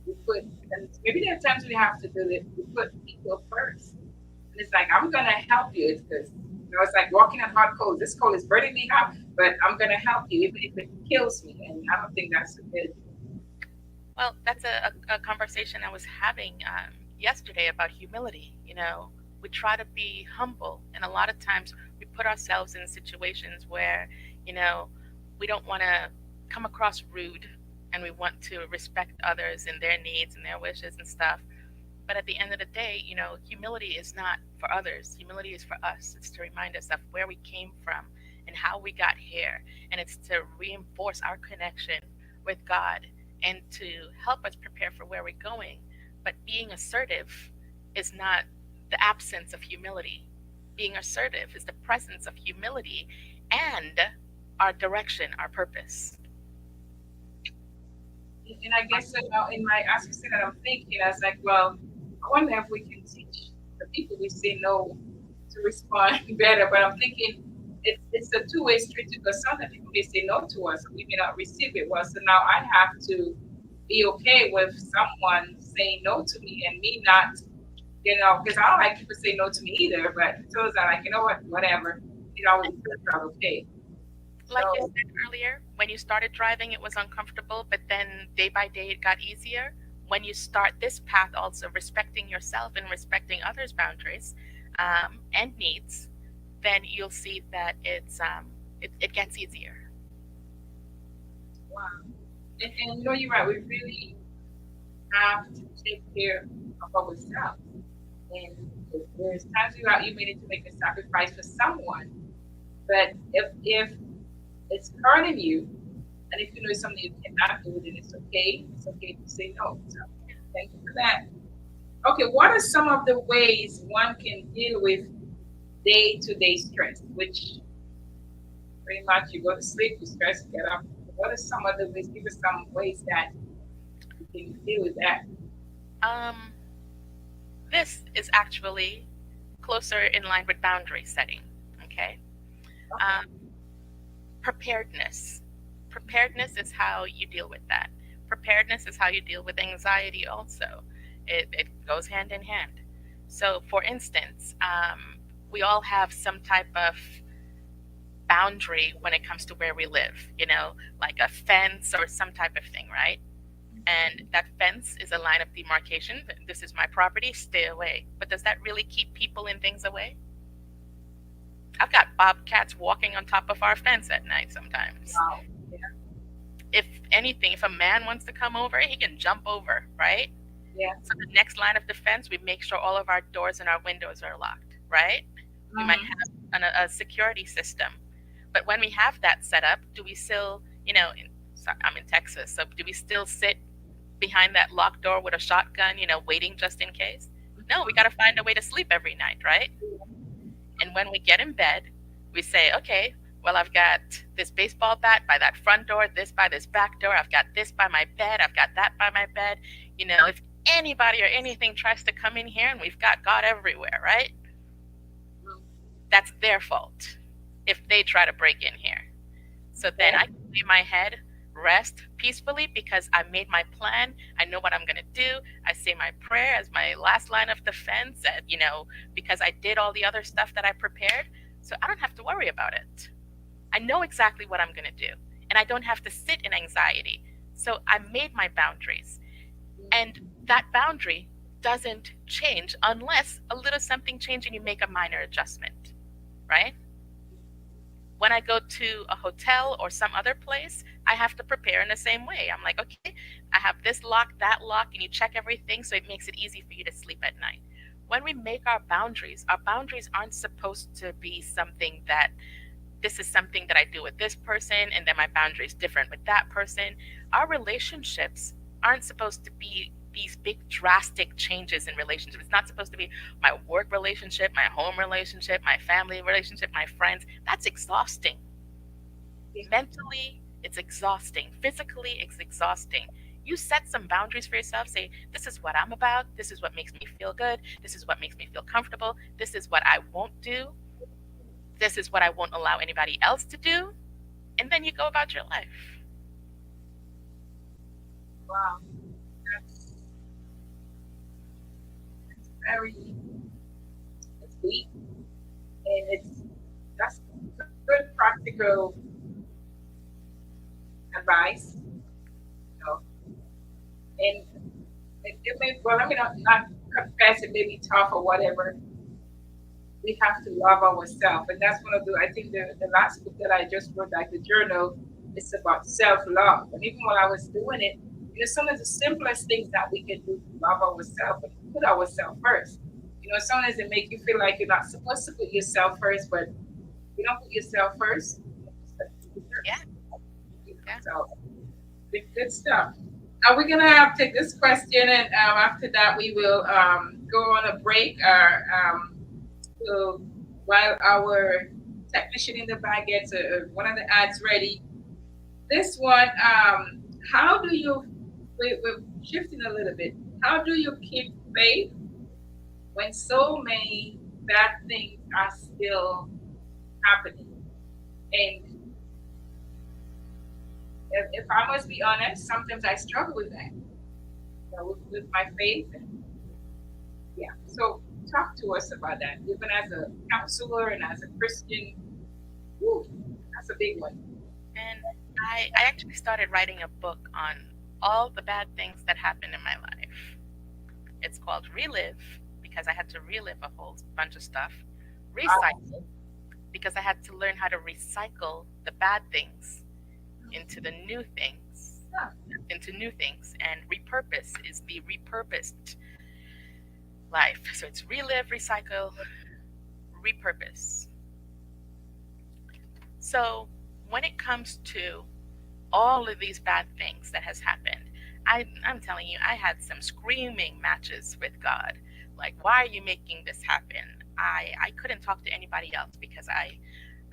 we put. And maybe there are times we have to do it. We put people first. And it's like, I'm going to help you. It's because, it's like walking on hot coals. This coal is burning me up, but I'm going to help you even if it kills me. And I don't think that's a good. Well, that's a conversation I was having yesterday about humility. We try to be humble, and a lot of times we put ourselves in situations where, you know, we don't want to come across rude, and we want to respect others and their needs and their wishes and stuff. But at the end of the day, humility is not for others. Humility is for us. It's to remind us of where we came from and how we got here. And it's to reinforce our connection with God and to help us prepare for where we're going. But being assertive is not the absence of humility. Being assertive is the presence of humility and our direction, our purpose. And I guess in my as you said that I'm thinking, I was like, well, I wonder if we can teach the people we say no to respond better. But I'm thinking it's a two-way street because sometimes people may say no to us and we may not receive it. Well, so now I have to be okay with someone saying no to me and me not, because I don't like people say no to me either. But so it's like, what, whatever, I was okay. Like you So said earlier, when you started driving, it was uncomfortable, but then day by day it got easier. When you start this path, also respecting yourself and respecting others' boundaries and needs, then you'll see that it gets easier. wow, and you're right. We really have to take care of ourselves. And there's times you may need to make a sacrifice for someone. But if it's hurting you, and if you know it's something you cannot do, then it's okay. It's okay to say no. So thank you for that. Okay, what are some of the ways one can deal with day-to-day stress? Which pretty much you go to sleep, you stress, get up. What are some of the ways? Give us some ways that you can deal with that. Um, this is actually closer in line with boundary setting. Okay. Okay. Um, Preparedness. Preparedness is how you deal with that. Preparedness is how you deal with anxiety, also. It goes hand in hand. So, for instance, we all have some type of boundary when it comes to where we live, like a fence or some type of thing, right? And that fence is a line of demarcation. This is my property, stay away. But does that really keep people and things away? I've got bobcats walking on top of our fence at night sometimes. Wow. Yeah. If anything, if a man wants to come over, he can jump over, right? Yeah. So the next line of defense, we make sure all of our doors and our windows are locked, right? We might Mhm. have a security system. But when we have that set up, do we still, I'm in Texas, so do we still sit behind that locked door with a shotgun, waiting just in case? No, we got to find a way to sleep every night, right? And when we get in bed, we say, okay, well, I've got this baseball bat by that front door, this by this back door, I've got this by my bed, I've got that by my bed. If anybody or anything tries to come in here, and we've got God everywhere, right? That's their fault if they try to break in here. So then I can lay my head, rest peacefully because I made my plan. I know what I'm going to do. I say my prayer as my last line of defense, and, because I did all the other stuff that I prepared. So I don't have to worry about it. I know exactly what I'm going to do, and I don't have to sit in anxiety. So I made my boundaries. And that boundary doesn't change unless a little something changes and you make a minor adjustment, right? When I go to a hotel or some other place, I have to prepare in the same way. I'm like, okay, I have this lock, that lock, and you check everything so it makes it easy for you to sleep at night. When we make our boundaries aren't supposed to be something that this is something that I do with this person and then my boundary is different with that person. Our relationships aren't supposed to be these big drastic changes in relationships. It's not supposed to be my work relationship, my home relationship, my family relationship, my friends. That's exhausting. Mentally, it's exhausting. Physically, it's exhausting. You set some boundaries for yourself. Say, this is what I'm about. This is what makes me feel good. This is what makes me feel comfortable. This is what I won't do. This is what I won't allow anybody else to do. And then you go about your life. Wow. That's, that's very it's deep, and that's good practical advice. And it may, well, I mean, not confess, it may be tough or whatever. We have to love ourselves. And that's one of the, I think the last book that I just wrote, like the journal, it's about self love. And even while I was doing it, some of the simplest things that we can do to love ourselves and put ourselves first. Sometimes it make you feel like you're not supposed to put yourself first, but you don't put yourself first. Yeah. Yeah. So, good stuff. We're gonna have to take this question, and after that we will go on a break. We'll while our technician in the back gets one of the ads ready. This one, how do you, we're shifting a little bit. How do you keep faith when so many bad things are still happening? And if I must be honest, sometimes I struggle with that, with my faith. And yeah, so talk to us about that. Even as a counselor and as a Christian, whew, that's a big one. And I actually started writing a book on all the bad things that happened in my life. It's called Relive because I had to relive a whole bunch of stuff. Wow. Recycle because I had to learn how to recycle the bad things into the new things, Yeah. into new things. And repurpose is the repurposed life. So it's relive, recycle, repurpose. So when it comes to all of these bad things that has happened, I'm telling you, I had some screaming matches with God. Like, why are you making this happen? I couldn't talk to anybody else because I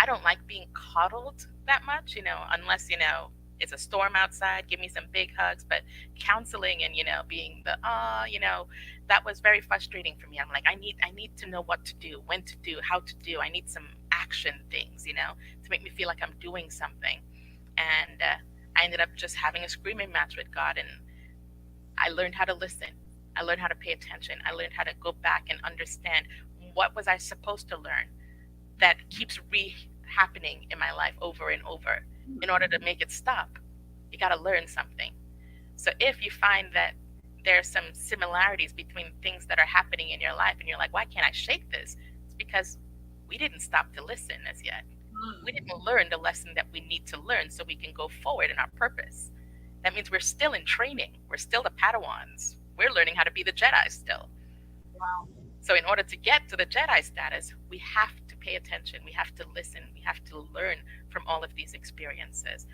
don't like being coddled that much, unless, it's a storm outside, give me some big hugs. But counseling and, being the, that was very frustrating for me. I'm like, I need to know what to do, when to do, how to do. I need some action things, to make me feel like I'm doing something. And I ended up just having a screaming match with God. And I learned how to listen. I learned how to pay attention. I learned how to go back and understand what was I supposed to learn that keeps happening in my life over and over. In order to make it stop, you got to learn something. So if you find that there's some similarities between things that are happening in your life and you're like, why can't I shake this? It's because we didn't stop to listen as yet. We Mm, didn't learn the lesson that we need to learn so we can go forward in our purpose. That means we're still in training. We're still the Padawans. We're learning how to be the Jedi still. wow. So, in order to get to the Jedi status, we have to pay attention. We have to listen. We have to learn from all of these experiences.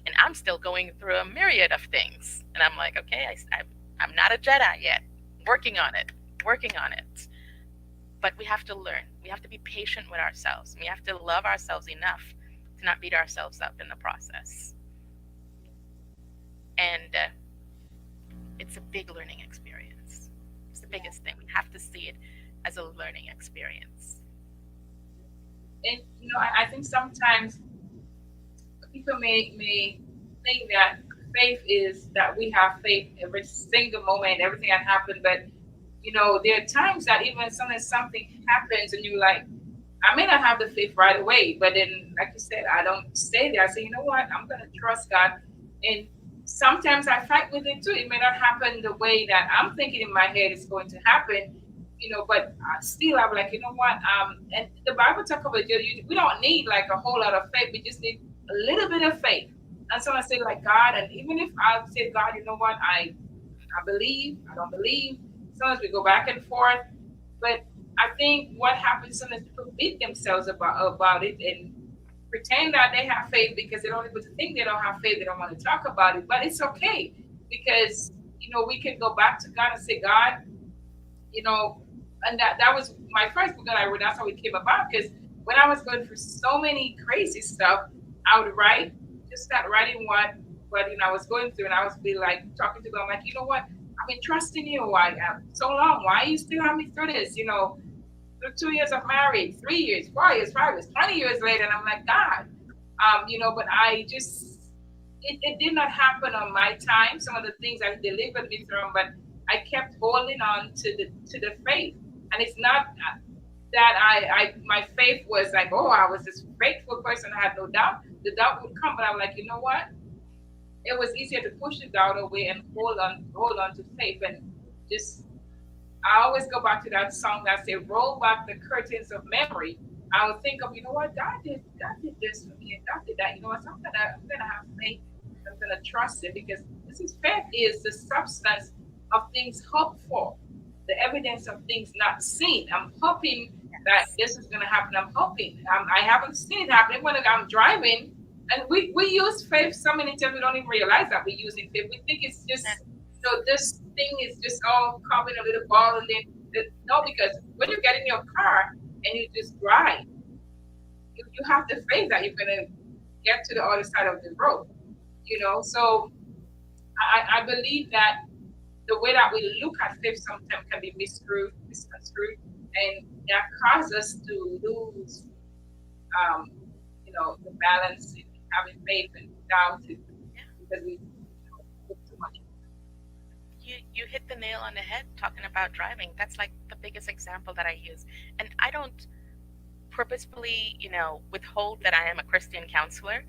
And I'm still going through a myriad of things. And I'm like, okay, I'm not a Jedi yet. Working on it, working on it. But we have to learn. We have to be patient with ourselves. We have to love ourselves enough to not beat ourselves up in the process. And it's a big learning experience. It's the Yeah. biggest thing. We have to see it as a learning experience. And I think sometimes people may think that faith is that we have faith every single moment, everything that happened. But there are times that even sometimes something happens and you're like, I may not have the faith right away, but then, like you said, I don't stay there. I say, you know what, I'm gonna trust God. And sometimes I fight with it too. It may not happen the way that I'm thinking in my head it's going to happen, but still I'm like, you know what, and the Bible talk about we don't need like a whole lot of faith. We just need a little bit of faith. And so I say like God, and even if I say God, you know what, I believe, I don't believe. Sometimes we go back and forth. But I think what happens sometimes people beat themselves about it and pretend that they have faith because they don't able to think they don't have faith, they don't want to talk about it. But it's okay because we can go back to God and say, God, you know, and that was my first book that I wrote. That's how it came about because when I was going through so many crazy stuff, I would write, just start writing what I was going through, and I was be like talking to God, I'm like, you know what? I've been trusting you. Why so long? Why you still have me through this? Through 2 years of marriage, 3 years, 4 years, 5 years, 20 years later, and I'm like, God, but I just it did not happen on my time. Some of the things I delivered me from, but I kept holding on to the faith. And it's not that I my faith was like, oh, I was this faithful person. I had no doubt. The doubt would come, but I'm like, you know what? It was easier to push the doubt away and hold on to faith and just I always go back to that song that said, roll back the curtains of memory. I would think of, you know what, God did this for me and God did that. You know what, so I'm gonna have faith. I'm gonna trust it because this is faith is the substance of things hoped for, the evidence of things not seen. I'm hoping that Yes. this is gonna happen. I'm hoping. I haven't seen it happen. When I'm driving, and we use faith so many times we don't even realize that we're using faith. We think it's just this thing is just all carving a little ball and then no, because when you get in your car, and you just drive. You have the faith that you're gonna get to the other side of the road. So I believe that the way that we look at faith sometimes can be misconstrued, and that causes us to lose, um, the balance in having faith and doubt it Yeah. because we put too much. You hit the nail on the head talking about driving. That's like the biggest example that I use. And I don't purposefully, withhold that I am a Christian counselor.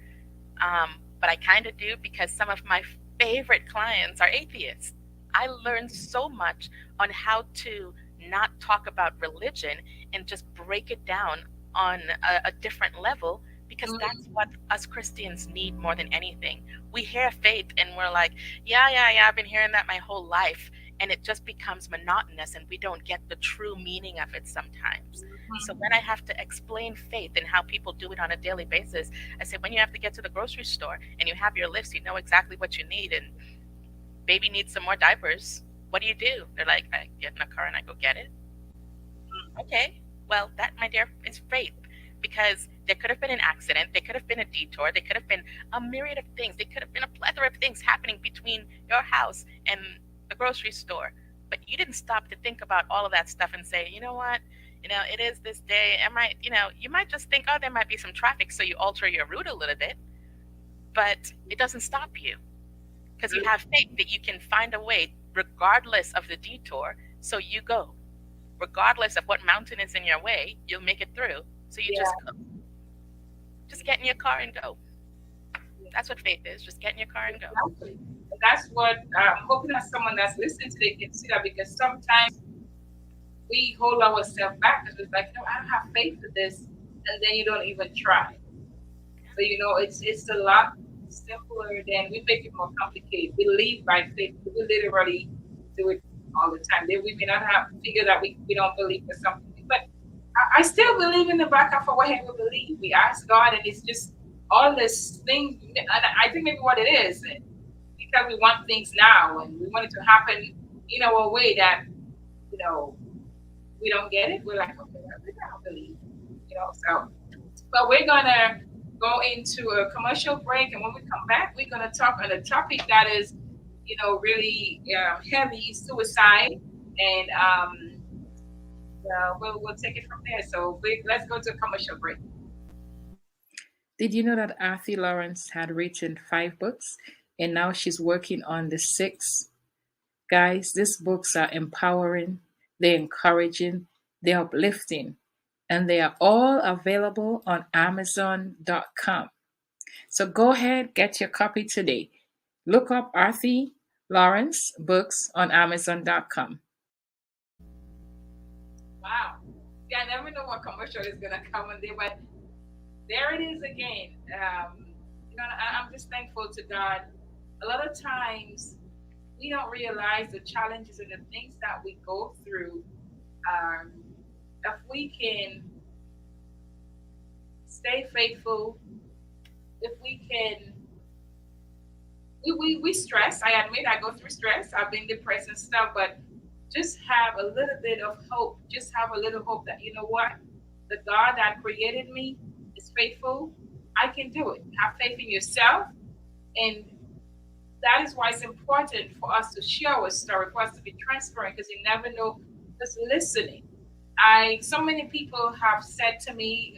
But I kind of do because some of my favorite clients are atheists. I learned so much on how to not talk about religion and just break it down on a different level because that's Mm, what us Christians need more than anything. We hear faith and we're like, yeah, yeah, yeah, I've been hearing that my whole life. And it just becomes monotonous and we don't get the true meaning of it sometimes. So when I have to explain faith and how people do it on a daily basis, I say, when you have to get to the grocery store and you have your list, you know exactly what you need, and baby needs some more diapers. What do? They're like, I get in a car and I go get it. Okay, well, that, my dear, is faith because there could have been an accident, there could have been a detour, there could have been a myriad of things, there could have been a plethora of things happening between your house and the grocery store. But you didn't stop to think about all of that stuff and say, you know what? It is this day. You might just think, oh, there might be some traffic, so you alter your route a little bit, but it doesn't stop you because you mm, have faith that you can find a way regardless of the detour. So you go, regardless of what mountain is in your way, you'll make it through. So you just yeah, go, just get in your car and go. yeah, That's what faith is. Just get in your car and go. exactly. And that's what I'm hoping that someone that's listening today can see that because sometimes we hold ourselves back because it's like, no, I don't have faith for this, and then you don't even try. So it's a lot simpler than we make it more complicated. We live by faith. We literally do it all the time. Then we may not have figured that we don't believe for something, but I still believe in the back of our head. We believe. We ask God, and it's just all this thing. And I think maybe what it is because we want things now, and we want it to happen in our way that you know we don't get it. We're like, okay, I don't believe. So but we're gonna go into a commercial break, and when we come back, we're gonna talk on a topic that is, really heavy, suicide, and we'll take it from there. So let's go to a commercial break. Did you know that Arthur Lawrence had written 5 books, and now she's working on the sixth? Guys, these books are empowering, they're encouraging, they're uplifting, and they are all available on Amazon.com. So go ahead, get your copy today. Look up Arthur Lawrence books on Amazon.com. Wow. See, I never know what commercial is going to come on there, but there it is again. I'm just thankful to God. A lot of times we don't realize the challenges and the things that we go through. Um, if we can stay faithful, if we can we stress. I admit I go through stress. I've been depressed and stuff, but just have a little bit of hope. Just have a little hope that you know what? The God that created me is faithful. I can do it. Have faith in yourself. And that is why it's important for us to share our story, for us to be transparent, because you never know just listening. I so many people have said to me,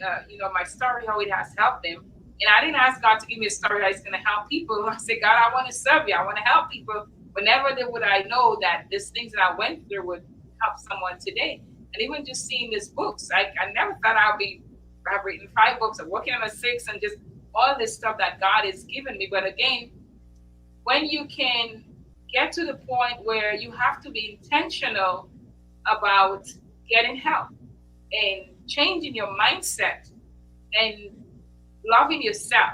my story, how it has helped them. And I didn't ask God to give me a story that's going to help people. I said, God, I want to serve you. I want to help people. Whenever they would I know that these things that I went through would help someone today. And even just seeing these books, I never thought I've written 5 books, I'm working on a sixth, and just all this stuff that God has given me. But again, when you can get to the point where you have to be intentional about getting help and changing your mindset and loving yourself.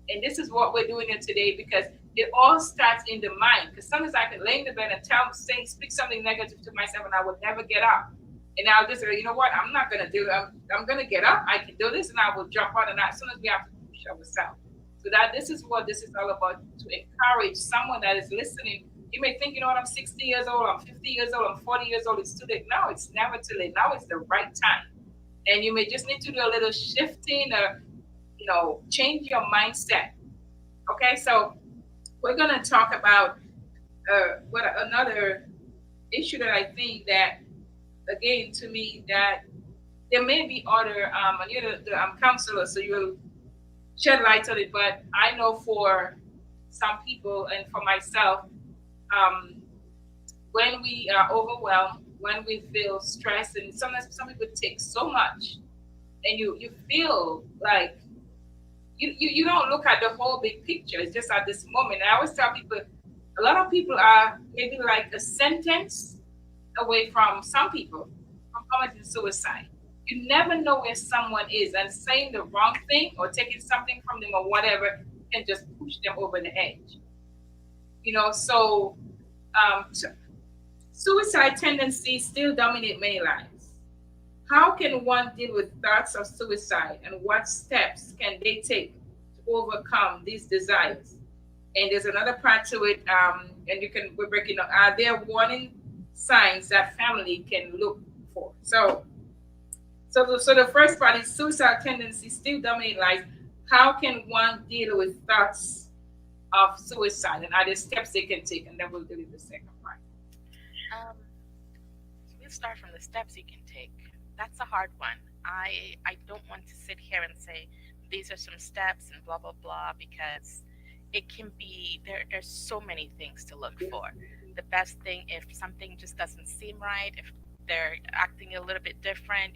And this is what we're doing here today because it all starts in the mind. Because sometimes I can lay in the bed and speak something negative to myself, and I will never get up. And I'll just go, you know what? I'm not going to do it. I'm going to get up. I can do this, and I will jump on. And as soon as we have to push ourselves. So that this is what this is all about, to encourage someone that is listening. You may think, you know what, I'm 60 years old, I'm 50 years old, I'm 40 years old, it's too late. No, it's never too late. Now is the right time. and you may just need to do a little shifting or change your mindset. Okay, so we're gonna talk about what another issue that I think that again to me that there may be other and you're the counselor, so you'll shed light on it. But I know for some people and for myself, um, when we are overwhelmed, when we feel stressed, and sometimes some people take so much, and you feel like you don't look at the whole big picture. It's just at this moment. And I always tell people, a lot of people are maybe like a sentence away from some people from committing suicide. You never know where someone is, and saying the wrong thing or taking something from them or whatever can just push them over the edge. So suicide tendencies still dominate many lives. How can one deal with thoughts of suicide, and what steps can they take to overcome these desires? And there's another part to it, and we're breaking down. Are there warning signs that family can look for? So the first part is suicide tendencies still dominate life. How can one deal with thoughts of suicide, and are there steps they can take? And then we'll deal with the second part. Um, so we'll start from the steps you can take. That's a hard one. I don't want to sit here and say these are some steps and blah blah blah because it can be there's so many things to look for. The best thing if something just doesn't seem right, if they're acting a little bit different,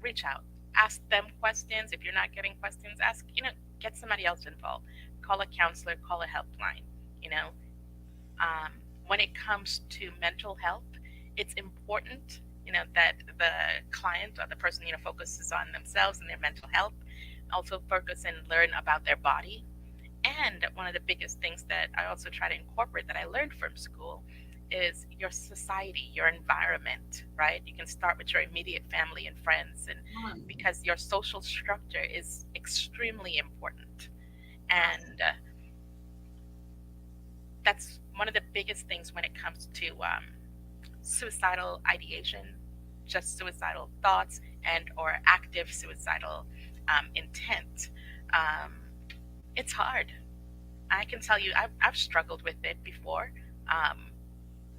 reach out, ask them questions. If you're not getting questions, get somebody else involved. Call a counselor, call a helpline. You know, um, when it comes to mental health, it's important, that the client or the person, focuses on themselves and their mental health. Also focus and learn about their body. And one of the biggest things that I also try to incorporate that I learned from school is your society, your environment, right? You can start with your immediate family and friends, and because your social structure is extremely important. And that's one of the biggest things when it comes to suicidal ideation, just suicidal thoughts and or active suicidal intent. Um, it's hard. I can tell you, I've struggled with it before, um,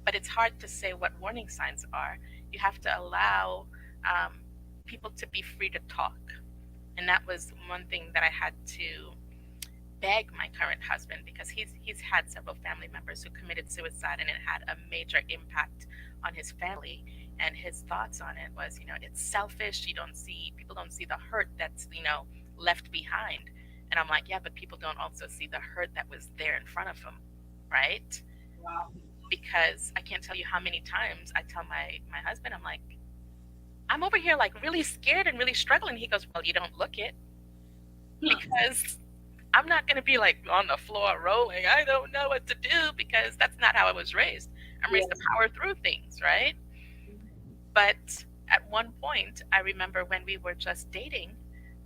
but it's hard to say what warning signs are. You have to allow um, people to be free to talk, and that was one thing that I had to beg my current husband because he's had several family members who committed suicide, and it had a major impact on his family. And his thoughts on it was, it's selfish. People don't see the hurt that's left behind. And I'm like, yeah, but people don't also see the hurt that was there in front of them, right? Wow. Because I can't tell you how many times I tell my husband, I'm like, I'm over here like really scared and really struggling. He goes, well, you don't look it, because I'm not going to be like on the floor rolling. I don't know what to do because that's not how I was raised. I'm raised to Yes. power through things, right? But at one point, I remember when we were just dating,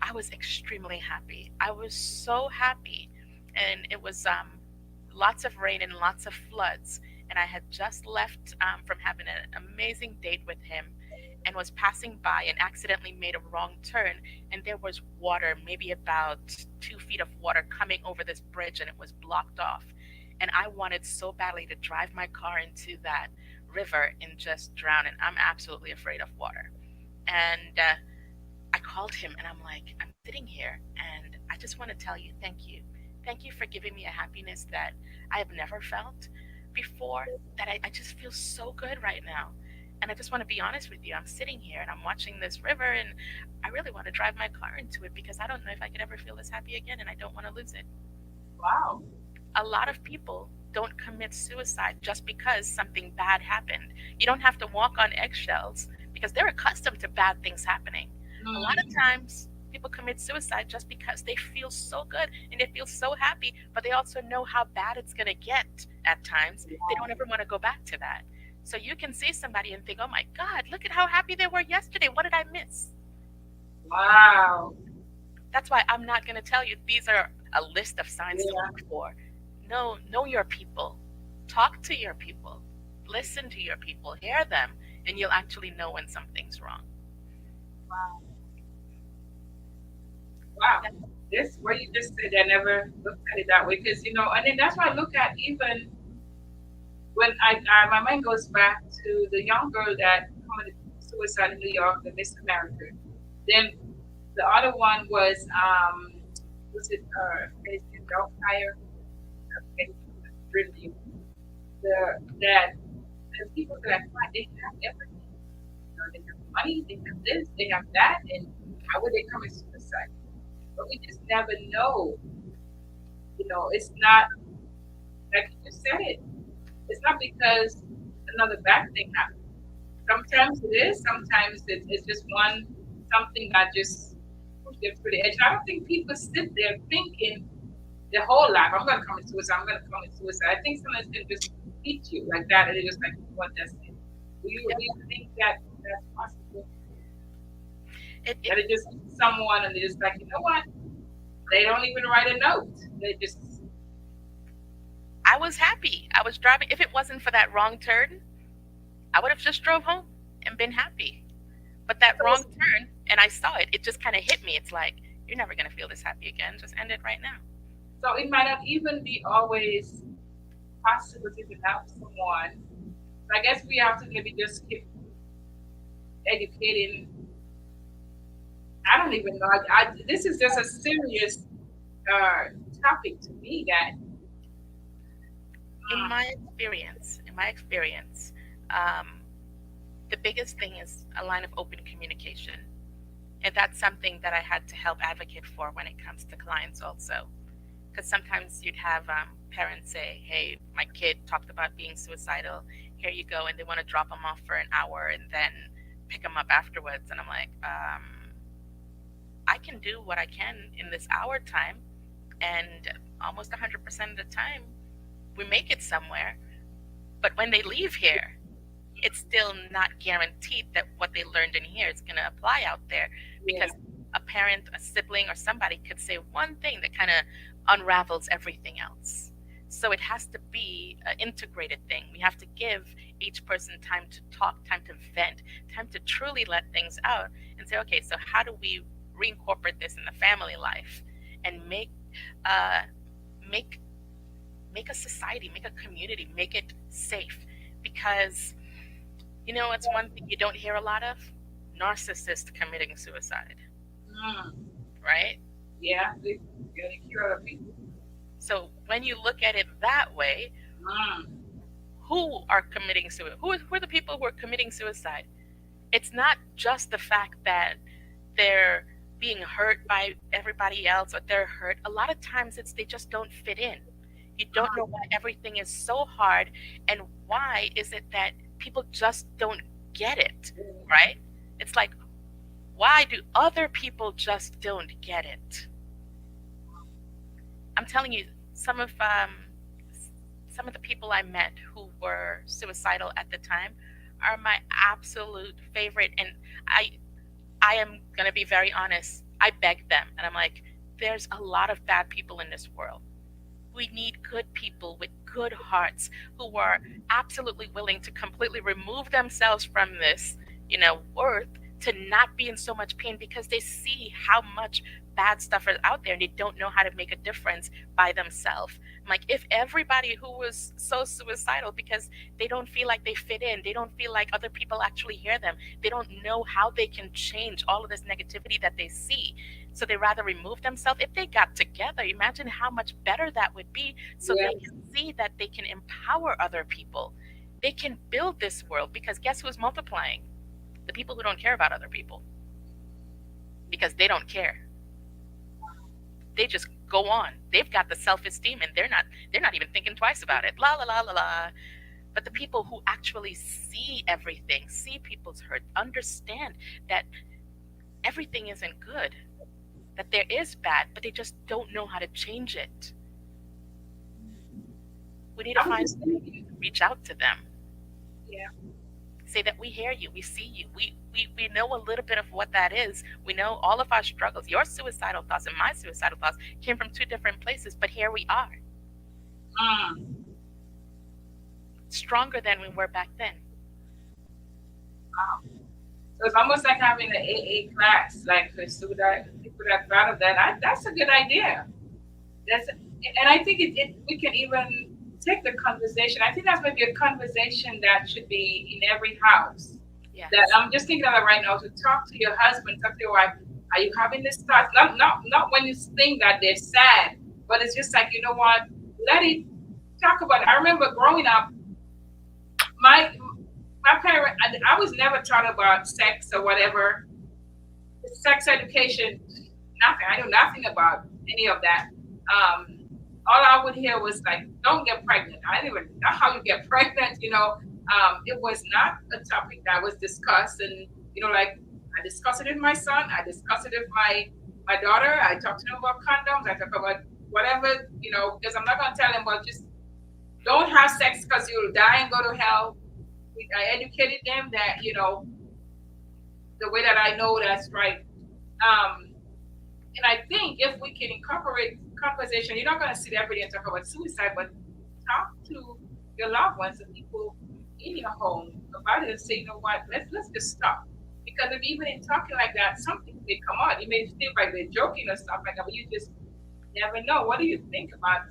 I was extremely happy. I was so happy. And it was lots of rain and lots of floods. And I had just left from having an amazing date with him and was passing by and accidentally made a wrong turn. And there was water, maybe about 2 feet of water coming over this bridge, and it was blocked off. And I wanted so badly to drive my car into that river and just drown. And I'm absolutely afraid of water. And I called him and I'm like, I'm sitting here and I just want to tell you thank you. Thank you for giving me a happiness that I have never felt before, that I just feel so good right now. And I just want to be honest with you. I'm sitting here and I'm watching this river, and I really want to drive my car into it because I don't know if I could ever feel this happy again, and I don't want to lose it. Wow. A lot of people don't commit suicide just because something bad happened. You don't have to walk on eggshells because they're accustomed to bad things happening. A lot of Mm. times, people commit suicide just because they feel so good and they feel so happy, but they also know how bad it's going to get at times. They don't ever want to go back to that. So you can see somebody and think, oh my God, look at how happy they were yesterday. What did I miss? Wow. That's why I'm not going to tell you these are a list of signs to Yeah. look for. No, know your people. Talk to your people. Listen to your people. Hear them, and you'll actually know when something's wrong. Wow. Wow. This what you just said, I never looked at it that way because and then that's why I look at even when my mind goes back to the young girl that committed suicide in New York, the Miss America. Then the other one was it President Doubtfire? Okay, really the that the people that I find they have everything. They have money, they have this, they have that, and how would they commit suicide? But we just never know. It's not like you just said it. It's not because another bad thing happened. Sometimes it is. Sometimes it's just something that just pushed them to the edge. I don't think people sit there thinking their whole life, I'm going to commit suicide. I'm going to commit suicide. I think sometimes they just hit you like that, and they just like, what? That's it. Do you think that that's possible? It That it just someone and they're just like, you know what? They don't even write a note. They just I was happy. I was driving. If it wasn't for that wrong turn, I would have just drove home and been happy. But that wrong so turn, and I saw it, it just kind of hit me. It's like, you're never going to feel this happy again. Just end it right now. so it might not even be always possible to help someone. So I guess we have to maybe just keep educating. I don't even know. This is just a serious uh, topic to me. That In mm, my experience, um, the biggest thing is a line of open communication. And that's something that I had to help advocate for when it comes to clients also. Because sometimes you'd have parents say, hey, my kid talked about being suicidal. Here you go. And they want to drop them off for an hour and then pick them up afterwards. And I'm like, I can do what I can in this hour time. And almost 100% of the time, we make it somewhere. But when they leave here, it's still not guaranteed that what they learned in here is going to apply out there yeah, because a parent, a sibling, or somebody could say one thing that kind of unravels everything else. So it has to be an integrated thing. We have to give each person time to talk, time to vent, time to truly let things out and say, okay, so how do we reincorporate this in the family life and uh, make make a society, make a community, make it safe? Because it's one thing you don't hear a lot of: narcissists committing suicide, mm, right? yeah. They gotta cure other people. So when you look at it that way, Mm, who are committing suicide? Who are the people who are committing suicide? It's not just the fact that they're being hurt by everybody else or they're hurt. A lot of times it's they just don't fit in. You don't know why everything is so hard and why is it that people just don't get it, right? It's like, why do other people just don't get it? I'm telling you, some of the people I met who were suicidal at the time are my absolute favorite, and I I am gonna be very honest. I beg them, and I'm like, there's a lot of bad people in this world. We need good people with good hearts who are absolutely willing to completely remove themselves from this, worth to not be in so much pain because they see how much bad stuff is out there and they don't know how to make a difference by themselves. Like, if everybody who was so suicidal because they don't feel like they fit in, they don't feel like other people actually hear them, they don't know how they can change all of this negativity that they see, so they rather remove themselves. If they got together, imagine how much better that would be, so yeah, they can see that they can empower other people. They can build this world because guess who's multiplying? The people who don't care about other people because they don't care. They just go on. They've got the self-esteem and they're not even thinking twice about it. La la la la la. But the people who actually see everything, see people's hurt, understand that everything isn't good, that there is bad, but they just don't know how to change it. We need to I was find just ways thinking. to reach out to them. Yeah, Say that we hear you, we see you, we know a little bit of what that is. We know all of our struggles. Your suicidal thoughts and my suicidal thoughts came from two different places, but here we are, mm, stronger than we were back then. wow. It was almost like having an AA class, like for so that people that thought of that. That's a good idea. That's and I think we can even take the conversation. I think that's maybe a conversation that should be in every house. That Yes. I'm just thinking of it right now to talk to your husband, talk to your wife. Are you having this thought? Not when you think that they're sad, but it's just like, you know what? Let it talk about it. I remember growing up, my my parent, I was never taught about sex or whatever. Sex education, nothing. I knew nothing about any of that. All I would hear was like, "Don't get pregnant." I didn't even know how you get pregnant. It was not a topic that was discussed, and like I discussed it with my son. I discussed it with my daughter. I talked to them about condoms. I talk about whatever, because I'm not gonna tell them, well, just don't have sex because you'll die and go to hell. I educated them that the way that I know that's right. Um, and I think if we can incorporate conversation, you're not going to sit every day and talk about suicide, but talk to your loved ones, the people in your home about it, and say, you know what, let's just stop. Because if even in talking like that, something may come out. You may feel like they're joking or stuff like that, but you just never know. What do you think about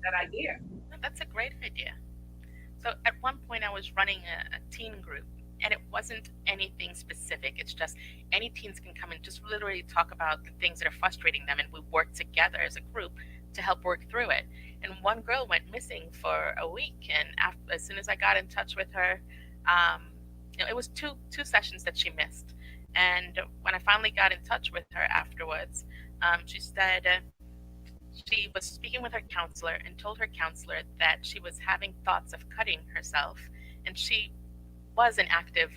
that idea? That's a great idea. So at one point, I was running a teen group, and it wasn't anything specific. It's just any teens can come and just literally talk about the things that are frustrating them, and we work together as a group to help work through it. And one girl went missing for a week, and as soon as I got in touch with her, um, it was two sessions that she missed. And when I finally got in touch with her afterwards, she said she was speaking with her counselor and told her counselor that she was having thoughts of cutting herself, and she was an active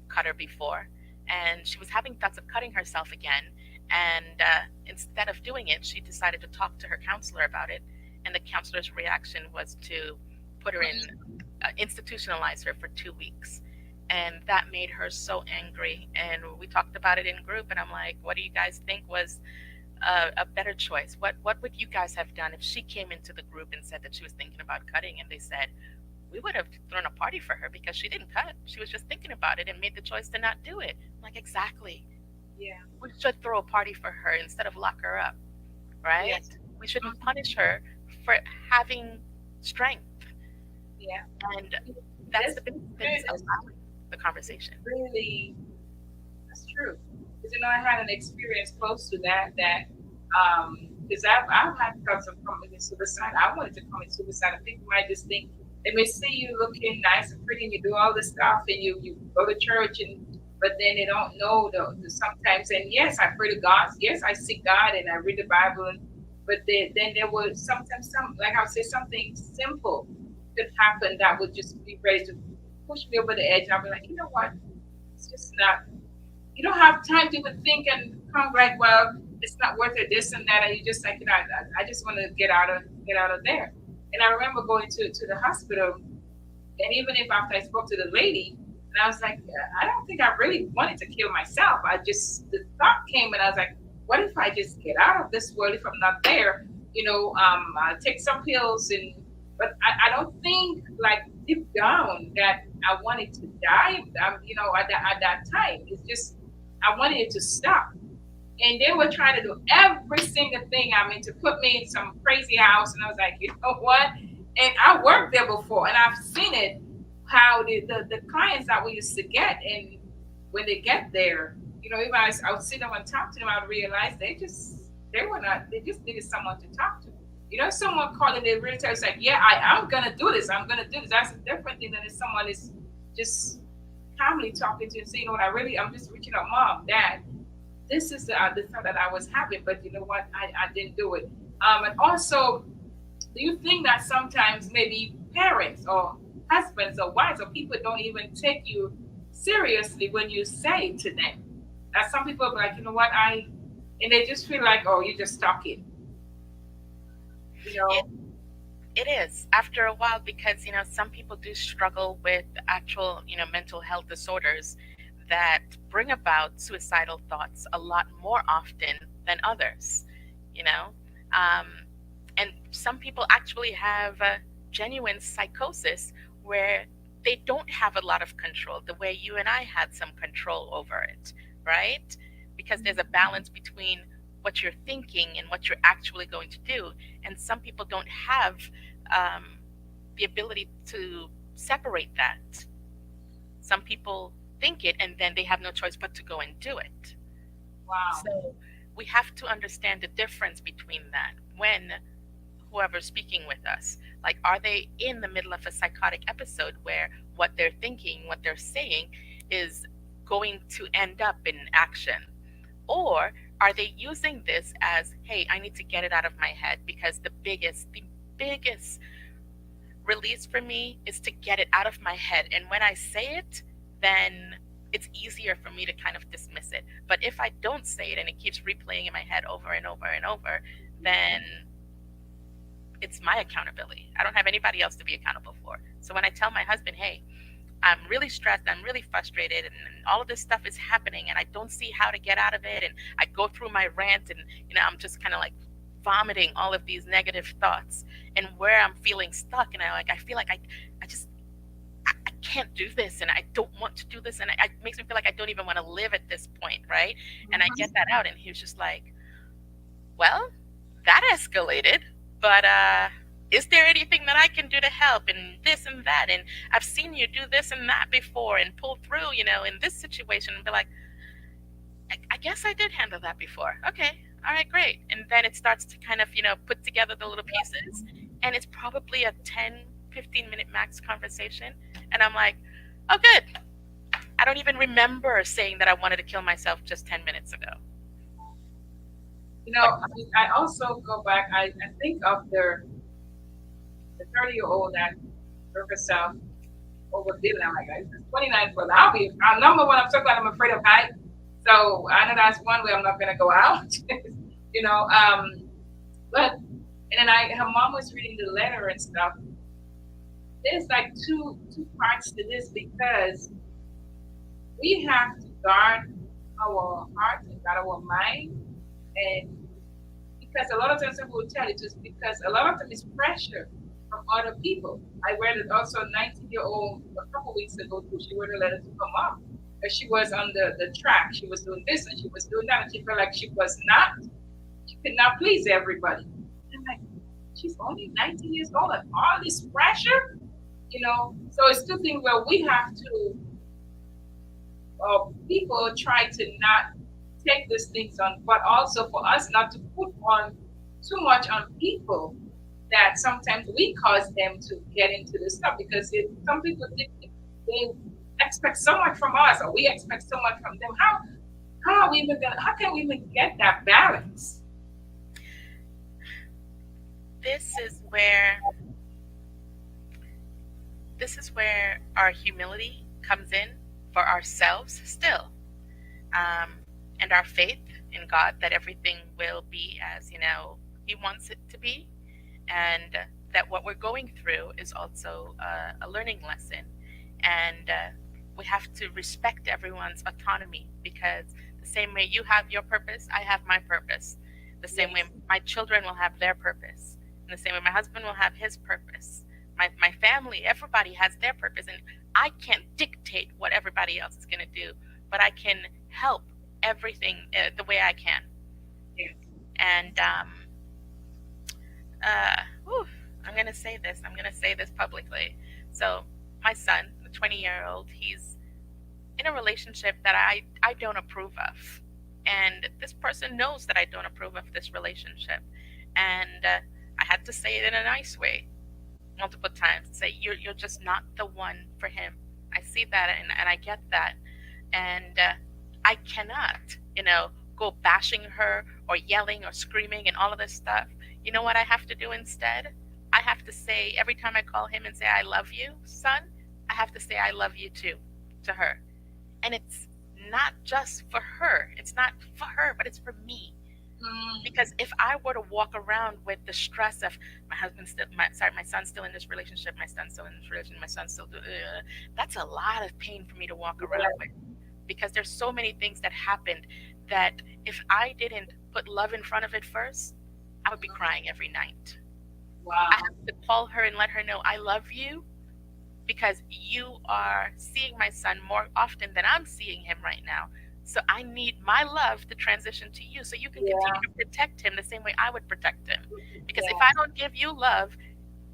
cutter before, and she was having thoughts of cutting herself again. And instead of doing it, she decided to talk to her counselor about it, and the counselor's reaction was to put her in, institutionalize her for 2 weeks. And that made her so angry. And we talked about it in group, and I'm like, what do you guys think was a better choice? What would you guys have done if she came into the group and said that she was thinking about cutting? And they said, we would have thrown a party for her because she didn't cut. She was just thinking about it and made the choice to not do it. I'm like, exactly. Yeah. We should throw a party for her instead of lock her up, right? Yes. We shouldn't Mhm. punish her for having strength. Yeah. And that's This the big thing is is allowing the conversation. really that's true. Because I had an experience close to because I've had thoughts of committing suicide. I wanted to commit suicide, and people might just think they may see you looking nice and pretty, and you do all this stuff, and you go to church, and but then they don't know the sometimes. And yes, I pray to God. Yes, I seek God, and I read the Bible, but then there was sometimes like I would say something simple could happen that would just be ready to push me over the edge. I'll be like, you know what? It's just not. You don't have time to even think and come like, well, it's not worth it, this and that, and you just like, I just want to get out of there. And I remember going to the hospital, and even if after I spoke to the lady, and I was like, I don't think I really wanted to kill myself. I just the thought came, and I was like, what if I just get out of this world if I'm not there? I take some pills, but I don't think like deep down that I wanted to die. At that time, it's just I wanted it to stop. And they were trying to do every single thing. I mean, to put me in some crazy house, and I was like, you know what? And I worked there before, and I've seen it. How the clients that we used to get, and when they get there, even I would sit down and talk to them, I would realize they were not. They just needed someone to talk to. Someone calling, they really tell you, like, yeah, I'm gonna do this. I'm gonna do this. That's a different thing than if someone is just calmly talking to you and saying, I'm just reaching out, mom, dad, this is the thought that I was having, but you know what? I didn't do it. And also, do you think that sometimes maybe parents or husbands or wives or people don't even take you seriously when you say it to them? That some people are like, you know what? And they just feel like, oh, you're just talking, you It know? it is after a while because some people do struggle with actual mental health disorders that bring about suicidal thoughts a lot more often than others. You know, um, and some people actually have genuine psychosis where they don't have a lot of control the way you and I had some control over it, right? Because there's a balance between what you're thinking and what you're actually going to do. And some people don't have um, the ability to separate that. Some people think it and then they have no choice but to go and do it. Wow. So we have to understand the difference between that when whoever's speaking with us, like, are they in the middle of a psychotic episode where what they're thinking, what they're saying is going to end up in action? Or are they using this as, hey, I need to get it out of my head because the biggest release for me is to get it out of my head. And when I say it, then it's easier for me to kind of dismiss it. But if I don't say it and it keeps replaying in my head over and over and over, then it's my accountability. I don't have anybody else to be accountable for. So when I tell my husband, hey, I'm really stressed, I'm really frustrated, and all of this stuff is happening, and I don't see how to get out of it, and I go through my rant, and I'm just kind of like vomiting all of these negative thoughts, and where I'm feeling stuck, and I feel like I just I can't do this, and I don't want to do this, and it makes me feel like I don't even want to live at this point, right? And I get that out, and he was just like, well, that escalated, but is there anything that I can do to help and this and that? And I've seen you do this and that before and pull through, in this situation, and be like, I guess I did handle that before. Okay. All right, great. And then it starts to kind of, put together the little pieces. And it's probably a 10, 15-minute max conversation. And I'm like, oh, good. I don't even remember saying that I wanted to kill myself just 10 minutes ago. You know, But I also go back. I think of the 30-year-old that drove herself over Dylan. I'm like, it's 29 for I'll be. Number one, I'm so glad I'm afraid of height. So I know that's one way I'm not gonna go out. you know, but and then her mom was reading the letter and stuff. There's like two parts to this because we have to guard our heart and guard our mind, and because a lot of times people will tell you just because a lot of them is pressure from other people. I read it also 19-year-old a couple weeks ago too. She wrote a letter to her mom. She was on the track. She was doing this and she was doing that, and she felt like she could not please everybody. And I'm like, she's only 19 years old and all this pressure. So it's two things where we have to, people try to not take these things on, but also for us not to put on too much on people that sometimes we cause them to get into this stuff because some people think they expect so much from us or we expect so much from them. How are we even gonna how can we even get that balance? this is where this is where our humility comes in for ourselves still, um, and our faith in God that everything will be as He wants it to be, and that what we're going through is also a learning lesson, and we have to respect everyone's autonomy because the same way you have your purpose, I have my purpose. The same way Yes. my children will have their purpose, and the same way my husband will have his purpose. My family, everybody has their purpose, and I can't dictate what everybody else is going to do, but I can help everything the way I can. Yes. And whew, I'm going to say this. I'm going to say this publicly. So my son, the 20-year-old, he's in a relationship that I don't approve of. And this person knows that I don't approve of this relationship. And I had to say it in a nice way multiple times. Say, you're just not the one for him. I see that and I get that. And I cannot, go bashing her or yelling or screaming and all of this stuff. You know what I have to do instead? I have to say, every time I call him and say, I love you, son, I have to say, I love you too, to her. And it's not just for her. It's not for her, but it's for me. Mm, Because if I were to walk around with the stress of my son's still in this relationship, my son's still in this relationship, my son's still doing, that's a lot of pain for me to walk around with. Because there's so many things that happened that if I didn't put love in front of it first, I would be crying every night. I wow. have to call her and let her know I love you because you are seeing my son more often than I'm seeing him right now. So I need my love to transition to you so you can continue Yeah. to protect him the same way I would protect him. Because if I Yes. don't give you love,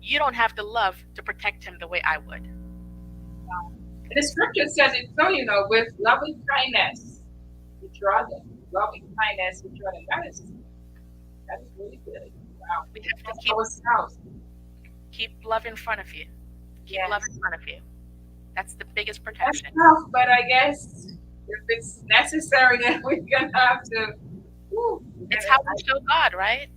you don't have the love to protect him the way I would. And the scripture says it so, with loving kindness, we draw them. Loving kindness, we draw them. That is really good. Wow. We We have to trust ourselves. keep love in front of you. Keep love in Yes. front of you. That's the biggest That's protection. tough, but I guess if it's necessary, then we're gonna have to. Woo, It's how we show God, right?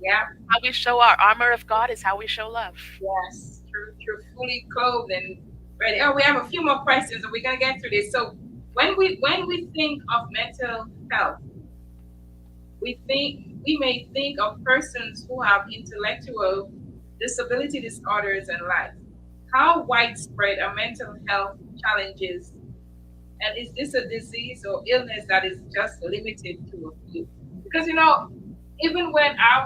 yeah. How we show our armor of God is how we show love. Yes. True. True. Fully clothed and ready. Oh, we have a few more questions, and we're gonna get through this. So, when we think of mental health, we may think of persons who have intellectual disability disorders and life. How widespread are mental health challenges, and is this a disease or illness that is just limited to a few? Because even when I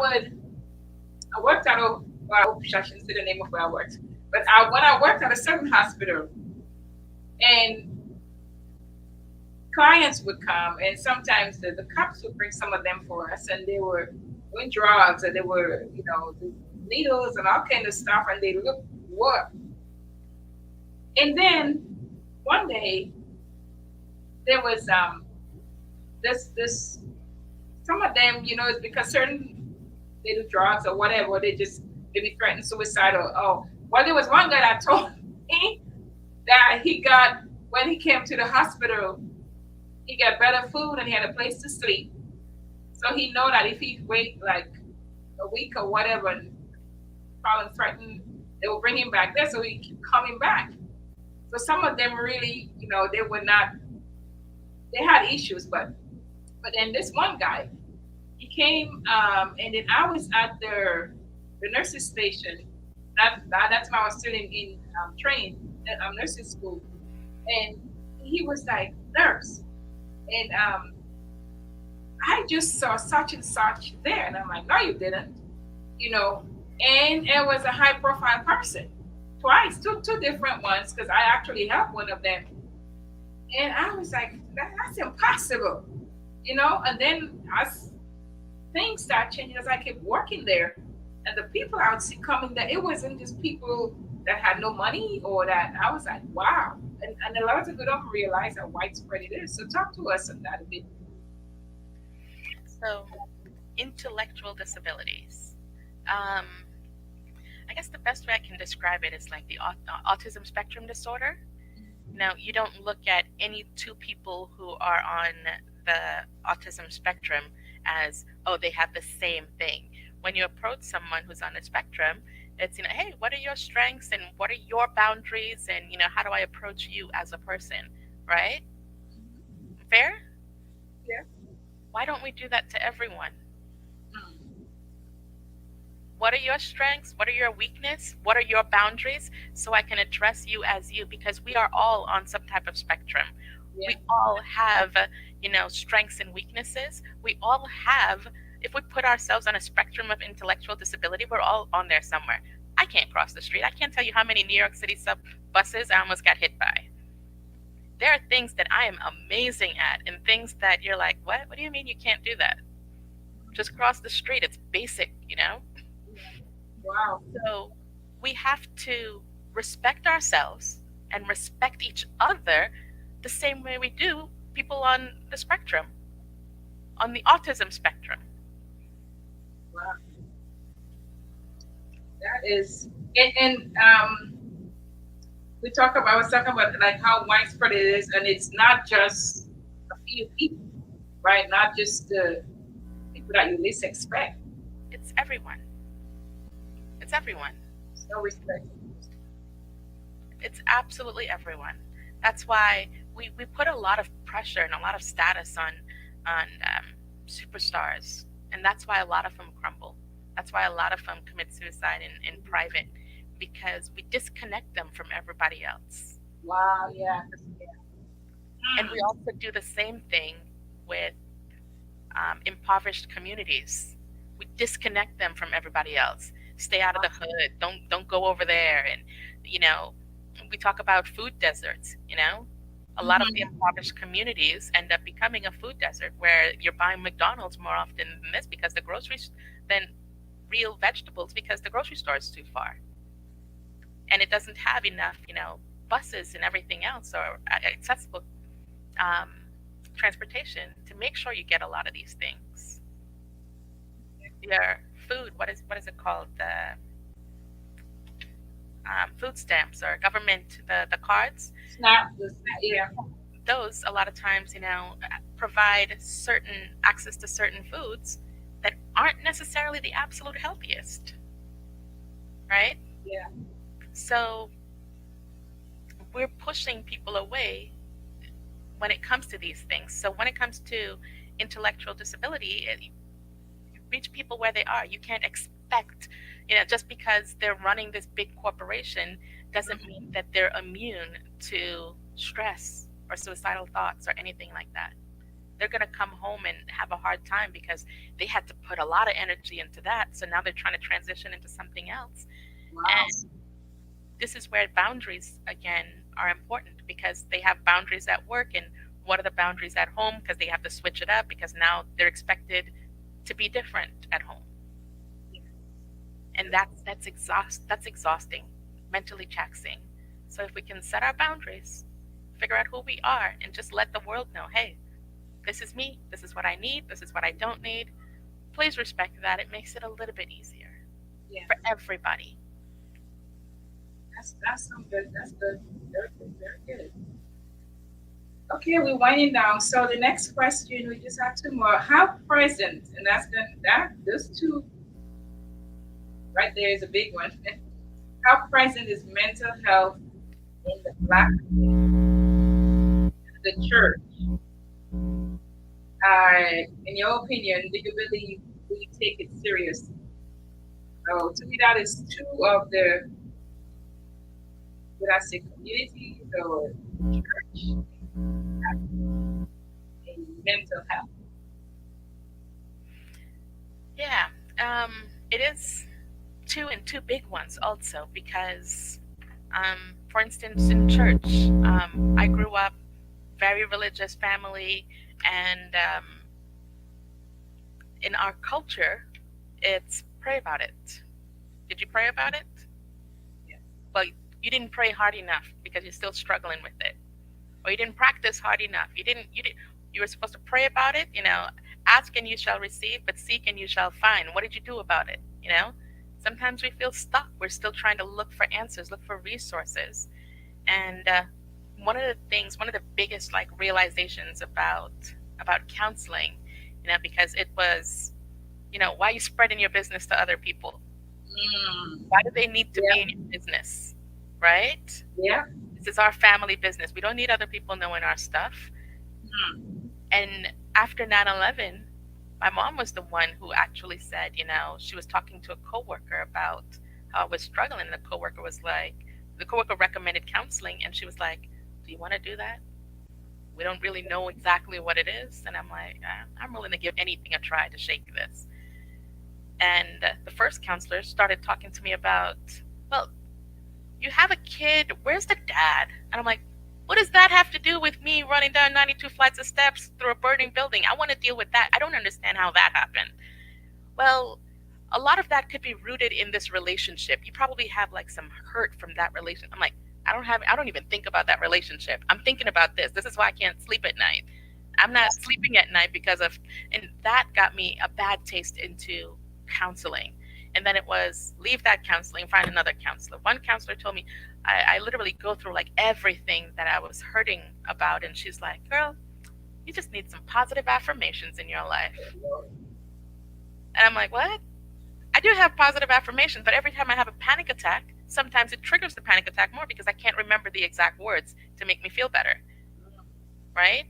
worked at a well, I shouldn't say the name of where I worked, but when I worked at a certain hospital, and clients would come, and sometimes the cops would bring some of them for us, and they were doing drugs, and they were, the needles and all kind of stuff, and they looked what. And then one day there was this some of them, it's because certain they do drugs or whatever, or they just maybe threaten suicide or oh. Well, there was one guy that told me that he got when he came to the hospital, he got better food and he had a place to sleep. So he know that if he wait like a week or whatever and call and threaten, they will bring him back there. So he keep coming back. So some of them really, they were not. They had issues, but then this one guy, he came, and then I was at the nurses station. That's when I was still in training at nursing school, and he was like, nurse, and I just saw such and such there, and I'm like, no, you didn't, you know, and it was a high profile person, twice, two different ones, because I actually helped one of them, and I was like, that's impossible, and then as things start changing, as I kept working there, and the people I would see coming there, it wasn't just people that had no money or that. I was like, wow, and a lot of people don't realize how widespread it is. So talk to us on that a bit. So, intellectual disabilities. Um, I guess the best way I can describe it is like the autism spectrum disorder. Now, you don't look at any two people who are on the autism spectrum as, oh, they have the same thing. When you approach someone who's on the spectrum, it's, hey, what are your strengths and what are your boundaries and, how do I approach you as a person, right? Fair? Yeah. Why don't we do that to everyone? Mm. What are your strengths? What are your weaknesses? What are your boundaries? So I can address you as you, because we are all on some type of spectrum. Yeah. We all have, strengths and weaknesses. We all have, if we put ourselves on a spectrum of intellectual disability, we're all on there somewhere. I can't cross the street. I can't tell you how many New York City sub buses I almost got hit by. There are things that I am amazing at and things that you're like, what? What do you mean you can't do that? Just cross the street. It's basic, Wow. So we have to respect ourselves and respect each other the same way we do people on the spectrum, on the autism spectrum. Wow. That is, and I was talking about like how widespread it is, and it's not just a few people, right? Not just the people that you least expect. It's everyone. It's everyone. There's no respect. It's absolutely everyone. That's why we put a lot of pressure and a lot of status on superstars, and that's why a lot of them crumble. That's why a lot of them commit suicide in private, because we disconnect them from everybody else. Wow. Yeah. Yeah. And we also do the same thing with impoverished communities. We disconnect them from everybody else. Stay out of the hood. Don't go over there. And We talk about food deserts, you know? A lot of the Mm-hmm. impoverished communities end up becoming a food desert where you're buying McDonald's more often than this because the groceries than real vegetables because the grocery store is too far and it doesn't have enough, buses and everything else or accessible um, transportation to make sure you get a lot of these things. Your food, what is it called? The food stamps or government the cards. Snap, the snap, yeah. Those a lot of times, provide certain access to certain foods that aren't necessarily the absolute healthiest, right? Yeah. So we're pushing people away when it comes to these things. So when it comes to intellectual disability, you reach people where they are. You can't expect, just because they're running this big corporation doesn't mean that they're immune to stress or suicidal thoughts or anything like that. They're going to come home and have a hard time because they had to put a lot of energy into that. So now they're trying to transition into something else. Wow. And this is where boundaries again are important because they have boundaries at work and what are the boundaries at home because they have to switch it up because now they're expected to be different at home. And that's exhausting, mentally taxing. So if we can set our boundaries, figure out who we are and just let the world know, hey, this is me, this is what I need, this is what I don't need. Please respect that. It makes it a little bit easier Yeah. for everybody. That's some good. That's good. Very good. Very good. Okay, we're winding down. So the next question, we just have two more. How present, and that's that those two right there is a big one. How present is mental health in the Black the church? In your opinion, do you really take it serious? So to me, that is two of the would I say communities or church in mental health. Yeah, it is two big ones also because, for instance, in church, I grew up very religious family, and in our culture, it's pray about it. Did you pray about it? Yeah. Well, you didn't pray hard enough because you're still struggling with it, or you didn't practice hard enough. You were supposed to pray about it. Ask and you shall receive, but seek and you shall find. What did you do about it? Sometimes we feel stuck. We're still trying to look for answers, look for resources, and one of the biggest like realizations about counseling, because it was, why are you spreading your business to other people? Mm, Why do they need to be yeah. in your business, right? Yeah. This is our family business. We don't need other people knowing our stuff. Mm, And after 9/11, my mom was the one who actually said, she was talking to a coworker about how I was struggling. And the coworker recommended counseling, and she was like, "Do you want to do that? We don't really know exactly what it is." And I'm like, "I'm willing to give anything a try to shake this." And the first counselor started talking to me about, well, you have a kid. Where's the dad? And I'm like, what does that have to do with me running down 92 flights of steps through a burning building? I want to deal with that. I don't understand how that happened. Well, a lot of that could be rooted in this relationship. You probably have like some hurt from that relation. I'm like, I don't even think about that relationship. I'm thinking about this. This is why I can't sleep at night. I'm not sleeping at night because of, and that got me a bad taste into counseling. And then it was leave that counseling, find another counselor. One counselor told me, I literally go through like everything that I was hurting about. And she's like, girl, you just need some positive affirmations in your life. And I'm like, what? I do have positive affirmations, but every time I have a panic attack, sometimes it triggers the panic attack more because I can't remember the exact words to make me feel better. Right?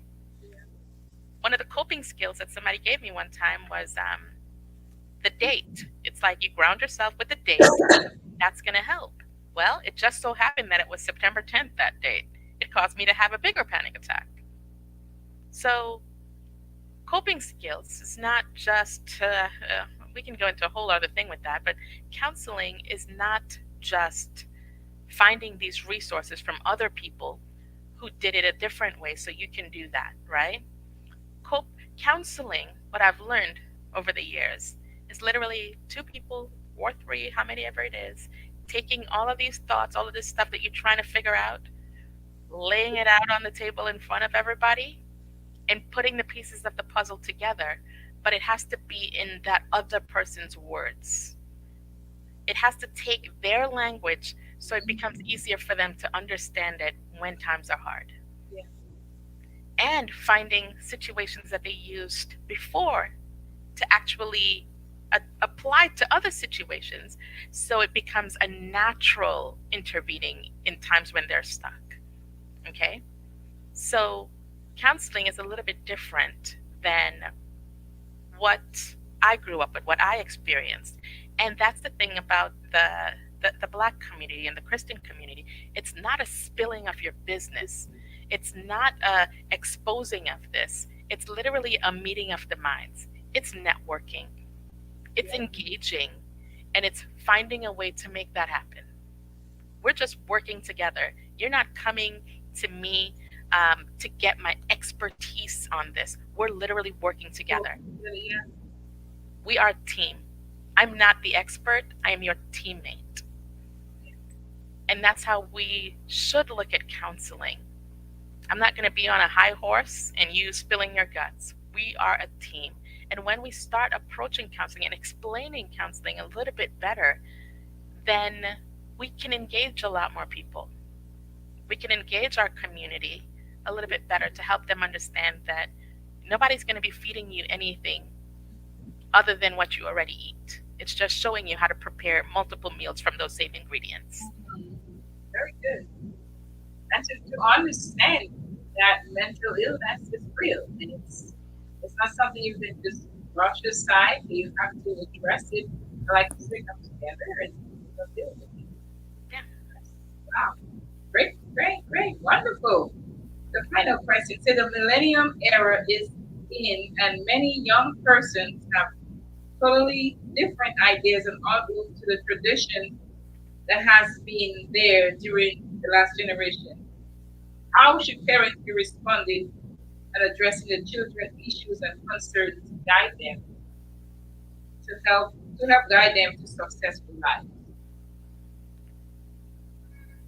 One of the coping skills that somebody gave me one time was the date. It's like you ground yourself with the date. That's going to help. Well, it just so happened that it was September 10th that date. It caused me to have a bigger panic attack. So, coping skills is not just, we can go into a whole other thing with that, but counseling is not just finding these resources from other people who did it a different way so you can do that, right? Cope counseling, what I've learned over the years, is literally two people or three, how many ever it is, taking all of these thoughts, all of this stuff that you're trying to figure out, laying it out on the table in front of everybody, and putting the pieces of the puzzle together. But it has to be in that other person's words. It has to take their language so it becomes easier for them to understand it when times are hard. Yeah. And finding situations that they used before to actually apply to other situations so it becomes a natural intervening in times when they're stuck. Okay? So counseling is a little bit different than what I grew up with, what I experienced. And that's the thing about the black community and the Christian community. It's not a spilling of your business. It's not a exposing of this. It's literally a meeting of the minds. It's networking. It's Yeah. engaging. And it's finding a way to make that happen. We're just working together. You're not coming to me to get my expertise on this. We're literally working So, together. yeah. We are a team. I'm not the expert, I am your teammate. And that's how we should look at counseling. I'm not going to be on a high horse and you spilling your guts. We are a team. And when we start approaching counseling and explaining counseling a little bit better, then we can engage a lot more people. We can engage our community a little bit better to help them understand that nobody's going to be feeding you anything other than what you already eat. It's just showing you how to prepare multiple meals from those same ingredients. Mhm. Very good. And to understand that mental illness is real and it's not something you can just brush aside. You have to address it, like you say, come together and deal with it. Yeah. Wow. Great, great, great. Wonderful. The final question. So the millennium era is in, and many young persons have totally different ideas and outlook to the tradition that has been there during the last generation. How should parents be responding and addressing the children's issues and concerns to guide them to help guide them to successful life?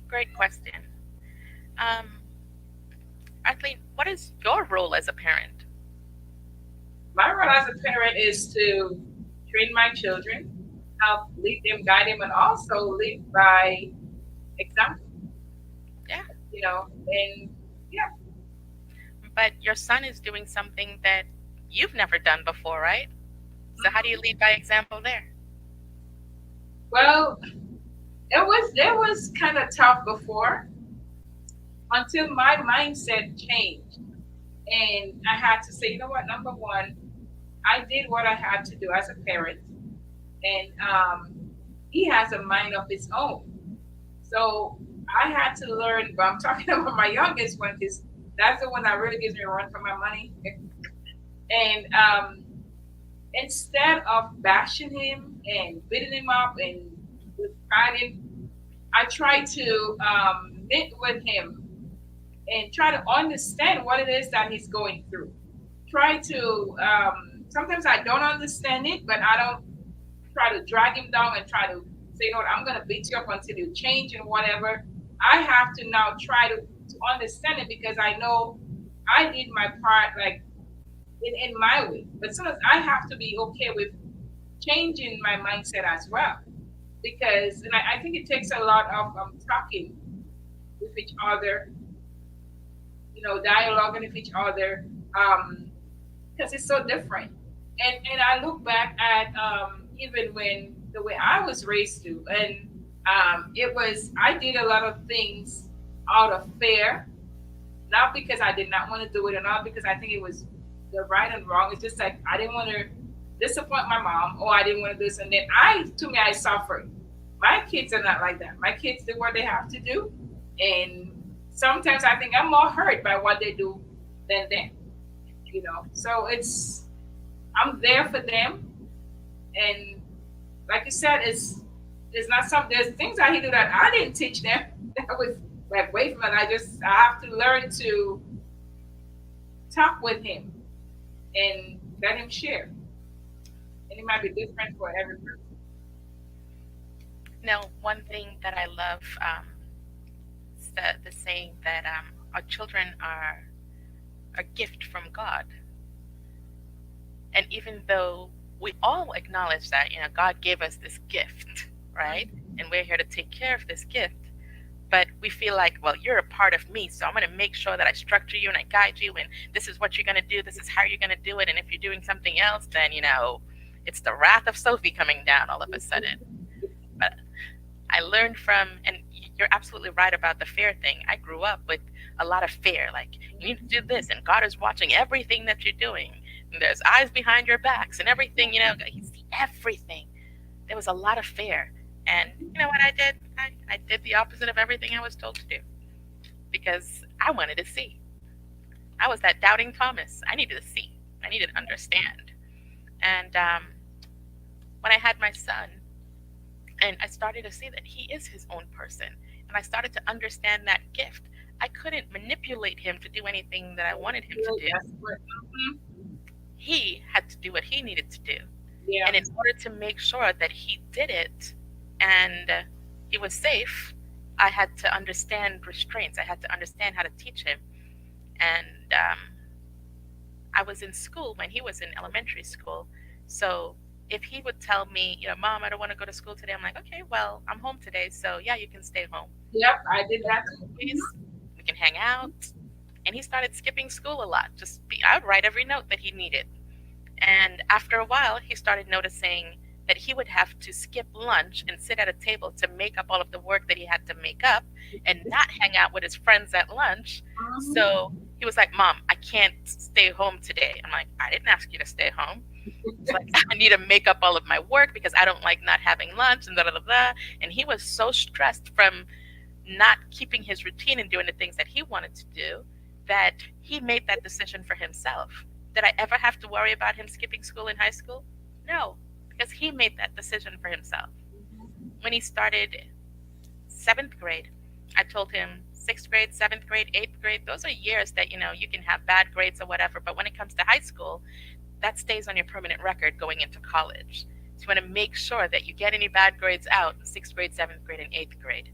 Great question. Um, Arlene, what is your role as a parent? My role as a parent is to train my children, help lead them, guide them, and also lead by example. Yeah, And yeah, but your son is doing something that you've never done before, right? So how do you mhm. lead by example there? Well, it was kind of tough before until my mindset changed, and I had to say, you know what? Number one, I did what I had to do as a parent, and he has a mind of his own. So I had to learn. But I'm talking about my youngest one because that's the one that really gives me a run for my money. And instead of bashing him and beating him up and fighting, I try to meet with him and try to understand what it is that he's going through. Try to sometimes I don't understand it, but I don't try to drag him down and try to say, you know what, I'm gonna beat you up until you change and whatever. I have to now try to understand it because I know I did my part like in my way. But sometimes I have to be okay with changing my mindset as well. Because and I think it takes a lot of talking with each other, dialoguing with each other, because it's so different. And I look back at even when the way I was raised to, and it was I did a lot of things out of fear, not because I did not want to do it, or not because I think it was the right and wrong. It's just like I didn't want to disappoint my mom, or I didn't want to do this, and then I suffered. My kids are not like that. My kids do what they have to do, and sometimes I think I'm more hurt by what they do than them. So I'm there for them, and like you said, it's It's not something. There's things that he do that I didn't teach them. That was like way from it. I have to learn to talk with him and let him share. And it might be different for every person. Now, one thing that I love, is the saying that our children are a gift from God. And even though we all acknowledge that, God gave us this gift, right? And we're here to take care of this gift. But we feel like, well, you're a part of me, so I'm going to make sure that I structure you and I guide you, and this is what you're going to do, this is how you're going to do it. And if you're doing something else, then, it's the wrath of Sophie coming down all of a sudden. But I learned from, and you're absolutely right about the fear thing. I grew up with a lot of fear, like, you need to do this, and God is watching everything that you're doing. And there's eyes behind your backs and everything, He sees everything. There was a lot of fear. And you know what I did? I did the opposite of everything I was told to do because I wanted to see. I was that doubting Thomas. I needed to see, I needed to understand. And when I had my son, and I started to see that he is his own person, and I started to understand that gift, I couldn't manipulate him to do anything that I wanted him to do. That's what. He had to do what he needed to do. Yeah. And in order to make sure that he did it and he was safe, I had to understand restraints. I had to understand how to teach him. And I was in school when he was in elementary school. So if he would tell me, Mom, I don't want to go to school today, I'm like, okay, well, I'm home today. So yeah, you can stay home. Yep, I did that too. Please, we can hang out. And he started skipping school a lot. I would write every note that he needed. And after a while, he started noticing that he would have to skip lunch and sit at a table to make up all of the work that he had to make up and not hang out with his friends at lunch. So he was like, Mom, I can't stay home today. I'm like, I didn't ask you to stay home. It's like, I need to make up all of my work because I don't like not having lunch and da da da da. And he was so stressed from not keeping his routine and doing the things that he wanted to do that he made that decision for himself. Did I ever have to worry about him skipping school in high school? No, because he made that decision for himself. When he started seventh grade, I told him sixth grade, seventh grade, eighth grade, those are years that, you can have bad grades or whatever. But when it comes to high school, that stays on your permanent record going into college. So you want to make sure that you get any bad grades out in sixth grade, seventh grade, and eighth grade.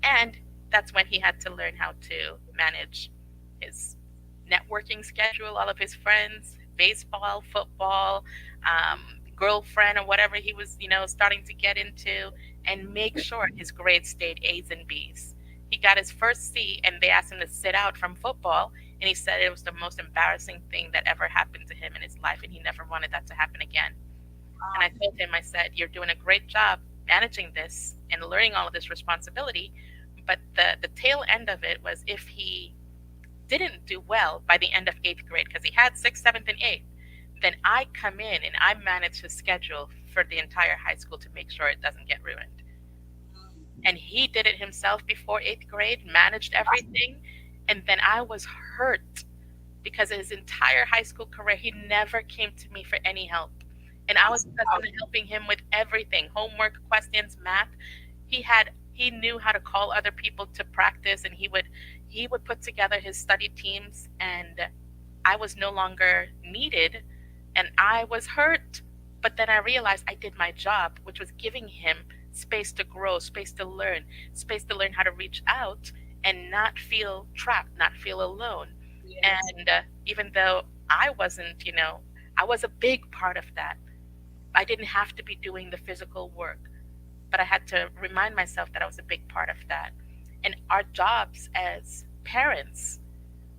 And that's when he had to learn how to manage his networking schedule, all of his friends, baseball, football, girlfriend, or whatever he was, starting to get into, and make sure his grades stayed A's and B's. He got his first C, and they asked him to sit out from football, and he said it was the most embarrassing thing that ever happened to him in his life, and he never wanted that to happen again. And I told him, I said, you're doing a great job managing this and learning all of this responsibility, but the tail end of it was if he didn't do well by the end of eighth grade, because he had sixth, seventh, and eighth, then I come in and I manage his schedule for the entire high school to make sure it doesn't get ruined. And he did it himself before eighth grade, managed everything. And then I was hurt because his entire high school career, he never came to me for any help. And I was helping him with everything, homework, questions, math. He knew how to call other people to practice, and he would put together his study teams, and I was no longer needed, and I was hurt. But then I realized I did my job, which was giving him space to grow, space to learn how to reach out and not feel trapped, not feel alone. Yes. And even though I wasn't, I was a big part of that. I didn't have to be doing the physical work, but I had to remind myself that I was a big part of that. And our jobs as parents,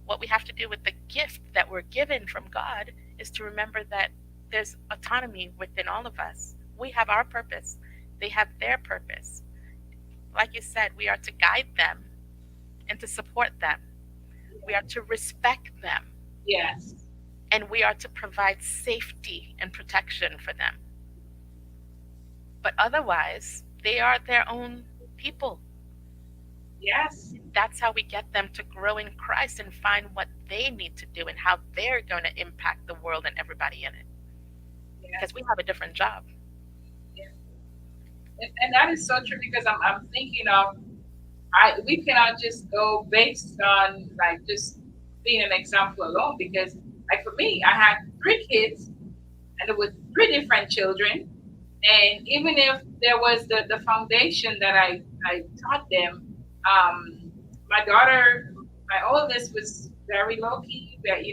what we have to do with the gift that we're given from God is to remember that there's autonomy within all of us. We have our purpose, they have their purpose. Like you said, we are to guide them and to support them. We are to respect them, Yes. and we are to provide safety and protection for them. But otherwise, they are their own people. Yes. That's how we get them to grow in Christ and find what they need to do and how they're going to impact the world and everybody in it. Yes. Because we have a different job. Yes. And that is so true because I'm thinking of I we cannot just go based on like just being an example alone because like for me, I had three kids and it was three different children. And even if there was the foundation that I taught them, my daughter, my oldest was very low key, that he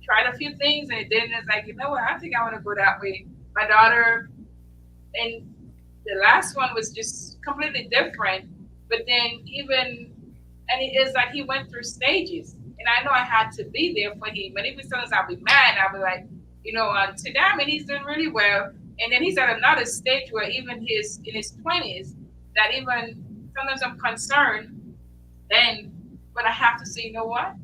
tried a few things and then it's like, you know what, I think I want to go that way. My daughter and the last one was just completely different. But then even and it is like he went through stages, and I know I had to be there for him. But even sometimes I'll be mad, I'll be like, today I mean he's doing really well, and then he's at another stage where even his in his 20s that even sometimes I'm concerned. Then, but I have to say, you know what?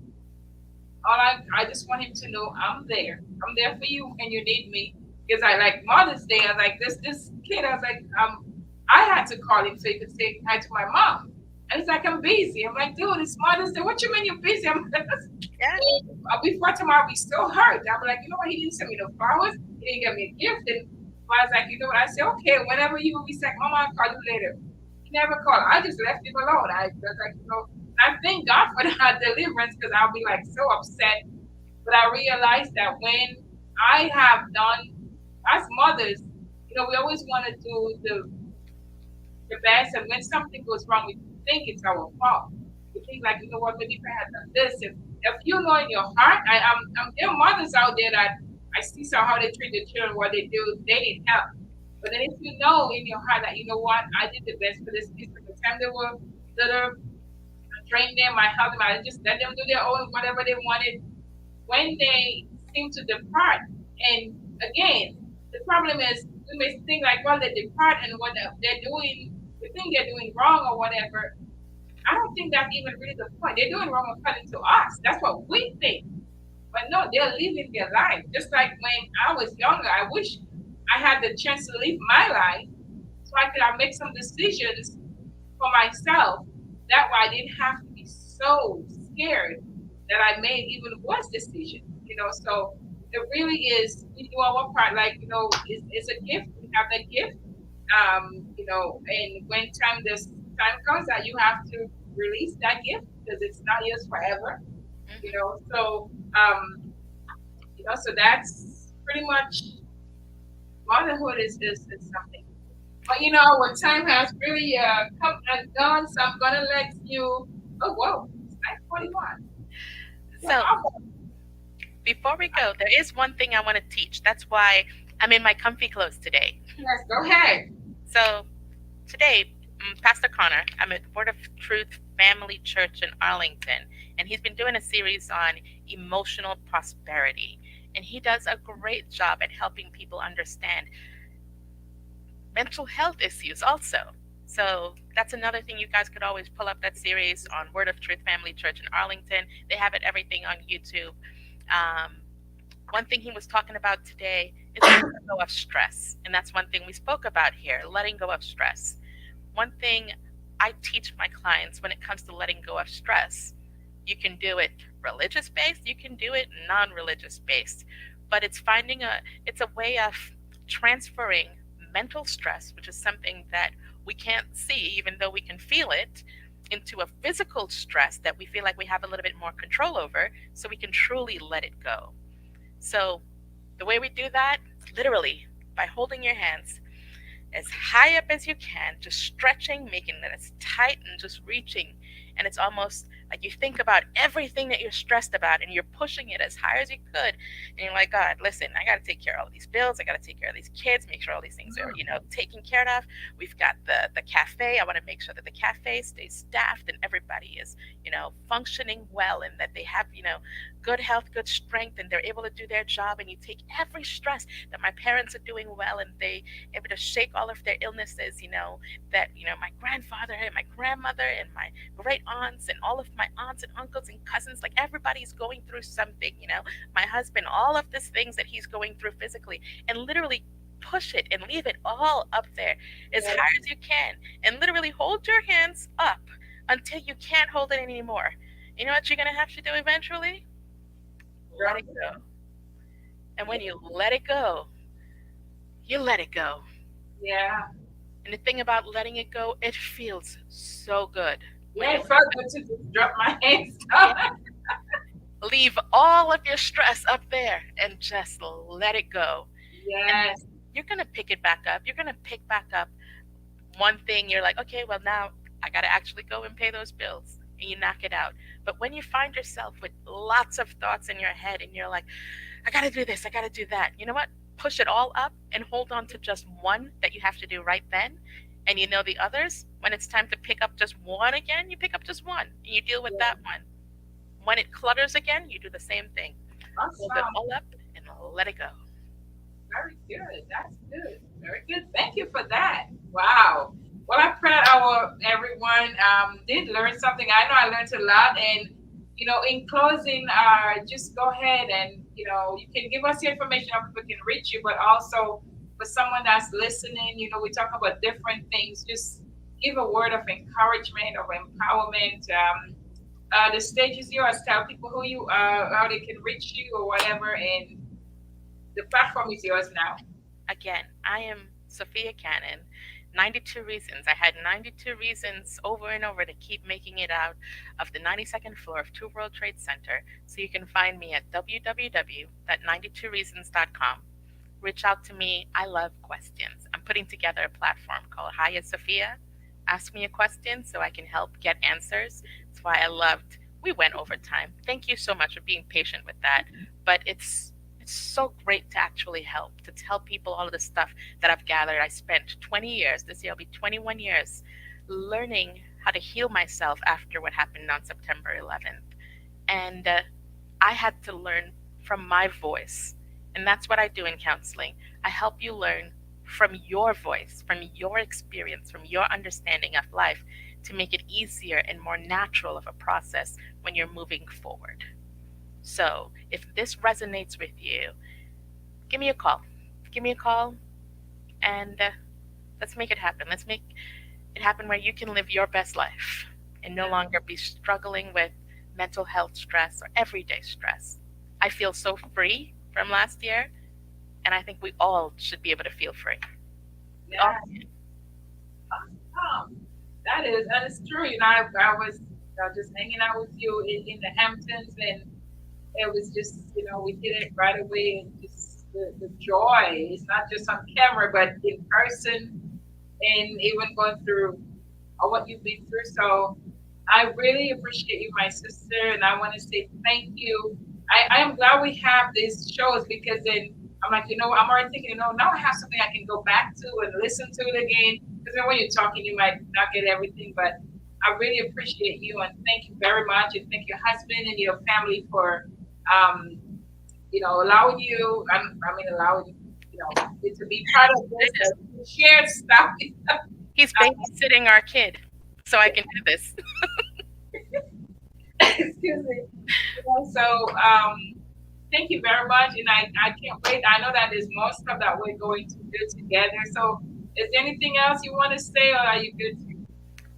I just want him to know I'm there. I'm there for you and you need me. Because I like Mother's Day, I was like this kid, I was like, I had to call him so he could say hi to my mom. And he's like, I'm busy. I'm like, dude, it's Mother's Day. What you mean you're busy? I'm like, Yeah. before tomorrow we still hurt. I'm like, you know what? He didn't send me no flowers. He didn't get me a gift. And I was like, you know what? I said, okay, whenever you will be sick, Mama, I'll call you later. He never called. I just left him alone. I was like, I thank God for that deliverance because I'll be like so upset. But I realized that when I have done, as mothers, we always want to do the best. And when something goes wrong, we think it's our fault. We think like, you know what, maybe if I had done this. If you know in your heart, there are mothers out there that I see so how they treat their children, what they do, they need help. But then if you know in your heart that, you know what, I did the best for this kids from the time they were little, I trained them, I helped them, I just let them do their own whatever they wanted. When they seem to depart, and again, the problem is we may think like, well, they depart and what they're doing, we think they're doing wrong or whatever. I don't think that's even really the point. They're doing wrong according to us. That's what we think. But no, they're living their life. Just like when I was younger, I wish I had the chance to live my life so I could make some decisions for myself. That way I didn't have to be so scared that I made even worse decisions. So it really is we do our part. Like, it's a gift. We have that gift. And when time comes that you have to release that gift because it's not yours forever. So so that's pretty much motherhood is something. But our time has really come and gone, so I'm gonna let you. Oh, whoa, it's 9:41. Yeah, So before we go, there is one thing I want to teach. That's why I'm in my comfy clothes today. yes, go ahead. So today, Pastor Connor, I'm at Word of Truth Family Church in Arlington, and he's been doing a series on emotional prosperity. And he does a great job at helping people understand mental health issues also. So that's another thing you guys could always pull up that series on Word of Truth Family Church in Arlington. They have it everything on YouTube. Um, One thing he was talking about today is letting go of stress, and that's one thing we spoke about here: letting go of stress. One thing I teach my clients when it comes to letting go of stress, you can do it religious based, you can do it non-religious based, but it's a way of transferring mental stress, which is something that we can't see even though we can feel it, into a physical stress that we feel like we have a little bit more control over, so we can truly let it go. So the way we do that, literally by holding your hands as high up as you can, just stretching, making it as tight and just reaching. And it's almost like you think about everything that you're stressed about and you're pushing it as high as you could. And you're like, God, listen, I got to take care of all these bills. I got to take care of these kids, make sure all these things are, taken care of. We've got the cafe. I want to make sure that the cafe stays staffed and everybody is, functioning well and that they have, good health, good strength, and they're able to do their job. And you take every stress that my parents are doing well and they able to shake all of their illnesses, that, my grandfather and my grandmother and my great aunts and all of my aunts and uncles and cousins, like everybody's going through something, my husband, all of these things that he's going through physically, and literally push it and leave it all up there as Yeah, high as you can, and literally hold your hands up until you can't hold it anymore. You know what you're going to have to do eventually? Let it go. And when you let it go, you let it go. yeah. And the thing about letting it go, it feels so good when Yeah, you it felt good to just drop my hands yeah, down. leave all of your stress up there and just let it go. And then Yes, you're going to pick it back up. You're going to pick back up one thing. You're like, okay, well, now I got to actually go and pay those bills. And you knock it out. But when you find yourself with lots of thoughts in your head and you're like, I got to do this, I got to do that, you know what? Push it all up and hold on to just one that you have to do right then. And you know the others, when it's time to pick up just one again, you pick up just one and you deal with that yes. one. When it clutters again, you do the same thing. Hold it Awesome. all up and let it go. Very good. That's good. Very good. Thank you for that. Wow. Well, I pray that our everyone did learn something. I know I learned a lot. And, in closing, just go ahead and, you can give us your information how people can reach you, but also for someone that's listening, we talk about different things. Just give a word of encouragement or empowerment. The stage is yours. Tell people who you are, how they can reach you or whatever. And the platform is yours now. Again, I am Sophia Cannon. 92 reasons. I had 92 reasons over and over to keep making it out of the 92nd floor of Two World Trade Center. So you can find me at www.92reasons.com. Reach out to me. I love questions. I'm putting together a platform called Hiya Sophia. Ask me a question so I can help get answers. That's why I loved. We went over time. Thank you so much for being patient with that. But it's so great to actually help, to tell people all of the stuff that I've gathered. I spent 20 years, this year will be 21 years, learning how to heal myself after what happened on September 11th. And I had to learn from my voice. And that's what I do in counseling. I help you learn from your voice, from your experience, from your understanding of life to make it easier and more natural of a process when you're moving forward. So if this resonates with you, give me a call. Give me a call and let's make it happen. Let's make it happen where you can live your best life and no longer be struggling with mental health stress or everyday stress. I feel so free from last year, and I think we all should be able to feel free. We all Yes. Awesome. That is true. I was just hanging out with you in the Hamptons, and it was just, we did it right away, and just the joy. It's not just on camera, but in person, and even going through what you've been through. So I really appreciate you, my sister, and I want to say thank you. I am glad we have these shows because then I'm like, I'm already thinking, now I have something I can go back to and listen to it again. Because then when you're talking, you might not get everything, but I really appreciate you and thank you very much. And thank your husband and your family for, um, allowing you, allowing you to be part of I this, just, share stuff. he's babysitting our kid, so I can do this. Excuse me. So thank you very much, and I can't wait. I know that there's more stuff that we're going to do together. So, is there anything else you want to say, or are you good?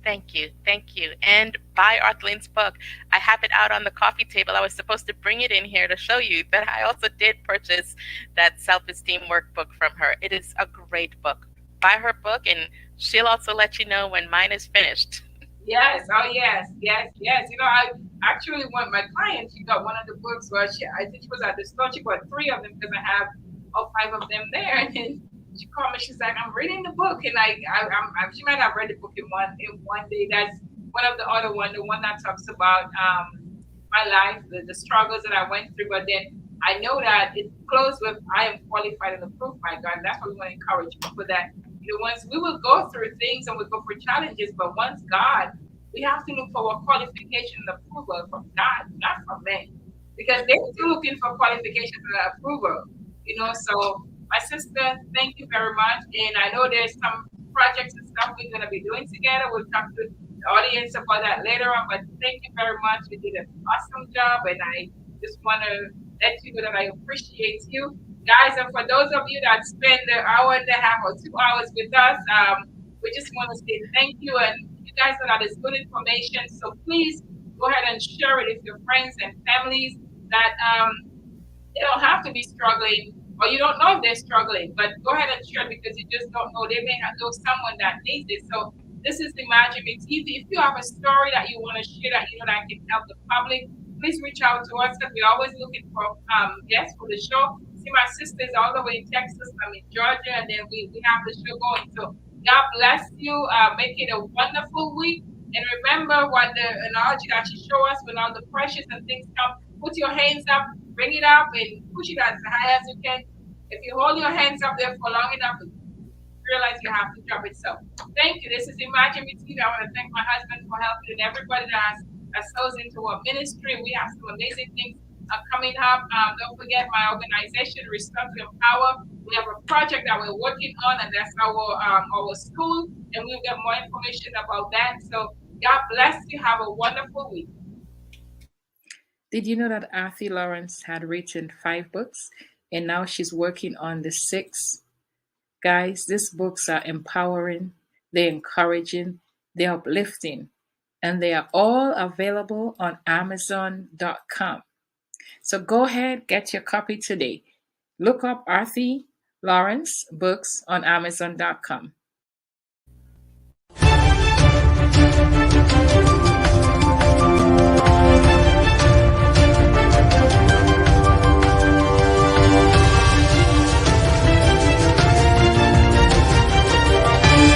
Thank you. Thank you. And buy Arthleen's book. I have it out on the coffee table. I was supposed to bring it in here to show you that I also did purchase that self esteem workbook from her. It is a great book. Buy her book, and she'll also let you know when mine is finished. Yes. Oh, yes. Yes. Yes. I actually want my client. She got one of the books. Well, I think she was at the store. She bought three of them because I have all five of them there. And then she called me. She's like, "I'm reading the book," and she might have read the book in one day. That's one of the other one, the one that talks about my life, the struggles that I went through. But then I know that it closed with, "I am qualified and approved by God." That's what we want to encourage people that, once we will go through things and we go through challenges, but once God, we have to look for a qualification and approval from God, not from men, because they're still looking for qualifications and approval. So my sister, thank you very much. And I know there's some projects and stuff we're going to be doing together. We'll talk to the audience about that later on. But thank you very much. You did an awesome job. And I just want to let you know that I appreciate you. Guys, and for those of you that spend an hour and a half or 2 hours with us, we just want to say thank you. And you guys know that it's good information. So please go ahead and share it with your friends and families that they don't have to be struggling. or you don't know if they're struggling, but go ahead and share because you just don't know. They may know someone that needs it. So this is Imagine Me TV. If you have a story that you want to share that you know that can help the public, please reach out to us because we're always looking for guests for the show. See, my sister's all the way in Texas. I'm in Georgia, and then we have the show going. So God bless you. Make it a wonderful week. And remember what the analogy that you show us when all the pressures and things come, put your hands up, bring it up, and push it as high as you can. If you hold your hands up there for long enough, realize you have to drop it. So thank you. This is Imagine Me TV. I want to thank my husband for helping and everybody that has sows into our ministry. We have some amazing things coming up. Don't forget my organization, Restore to Empower. We have a project that we're working on, and that's our school, and we'll get more information about that. So God bless you. Have a wonderful week. Did you know that Arthur Lawrence had written 5 books and now she's working on the sixth? Guys, these books are empowering, they're encouraging, they're uplifting, and they are all available on Amazon.com. So go ahead, get your copy today. Look up Arthur Lawrence books on Amazon.com.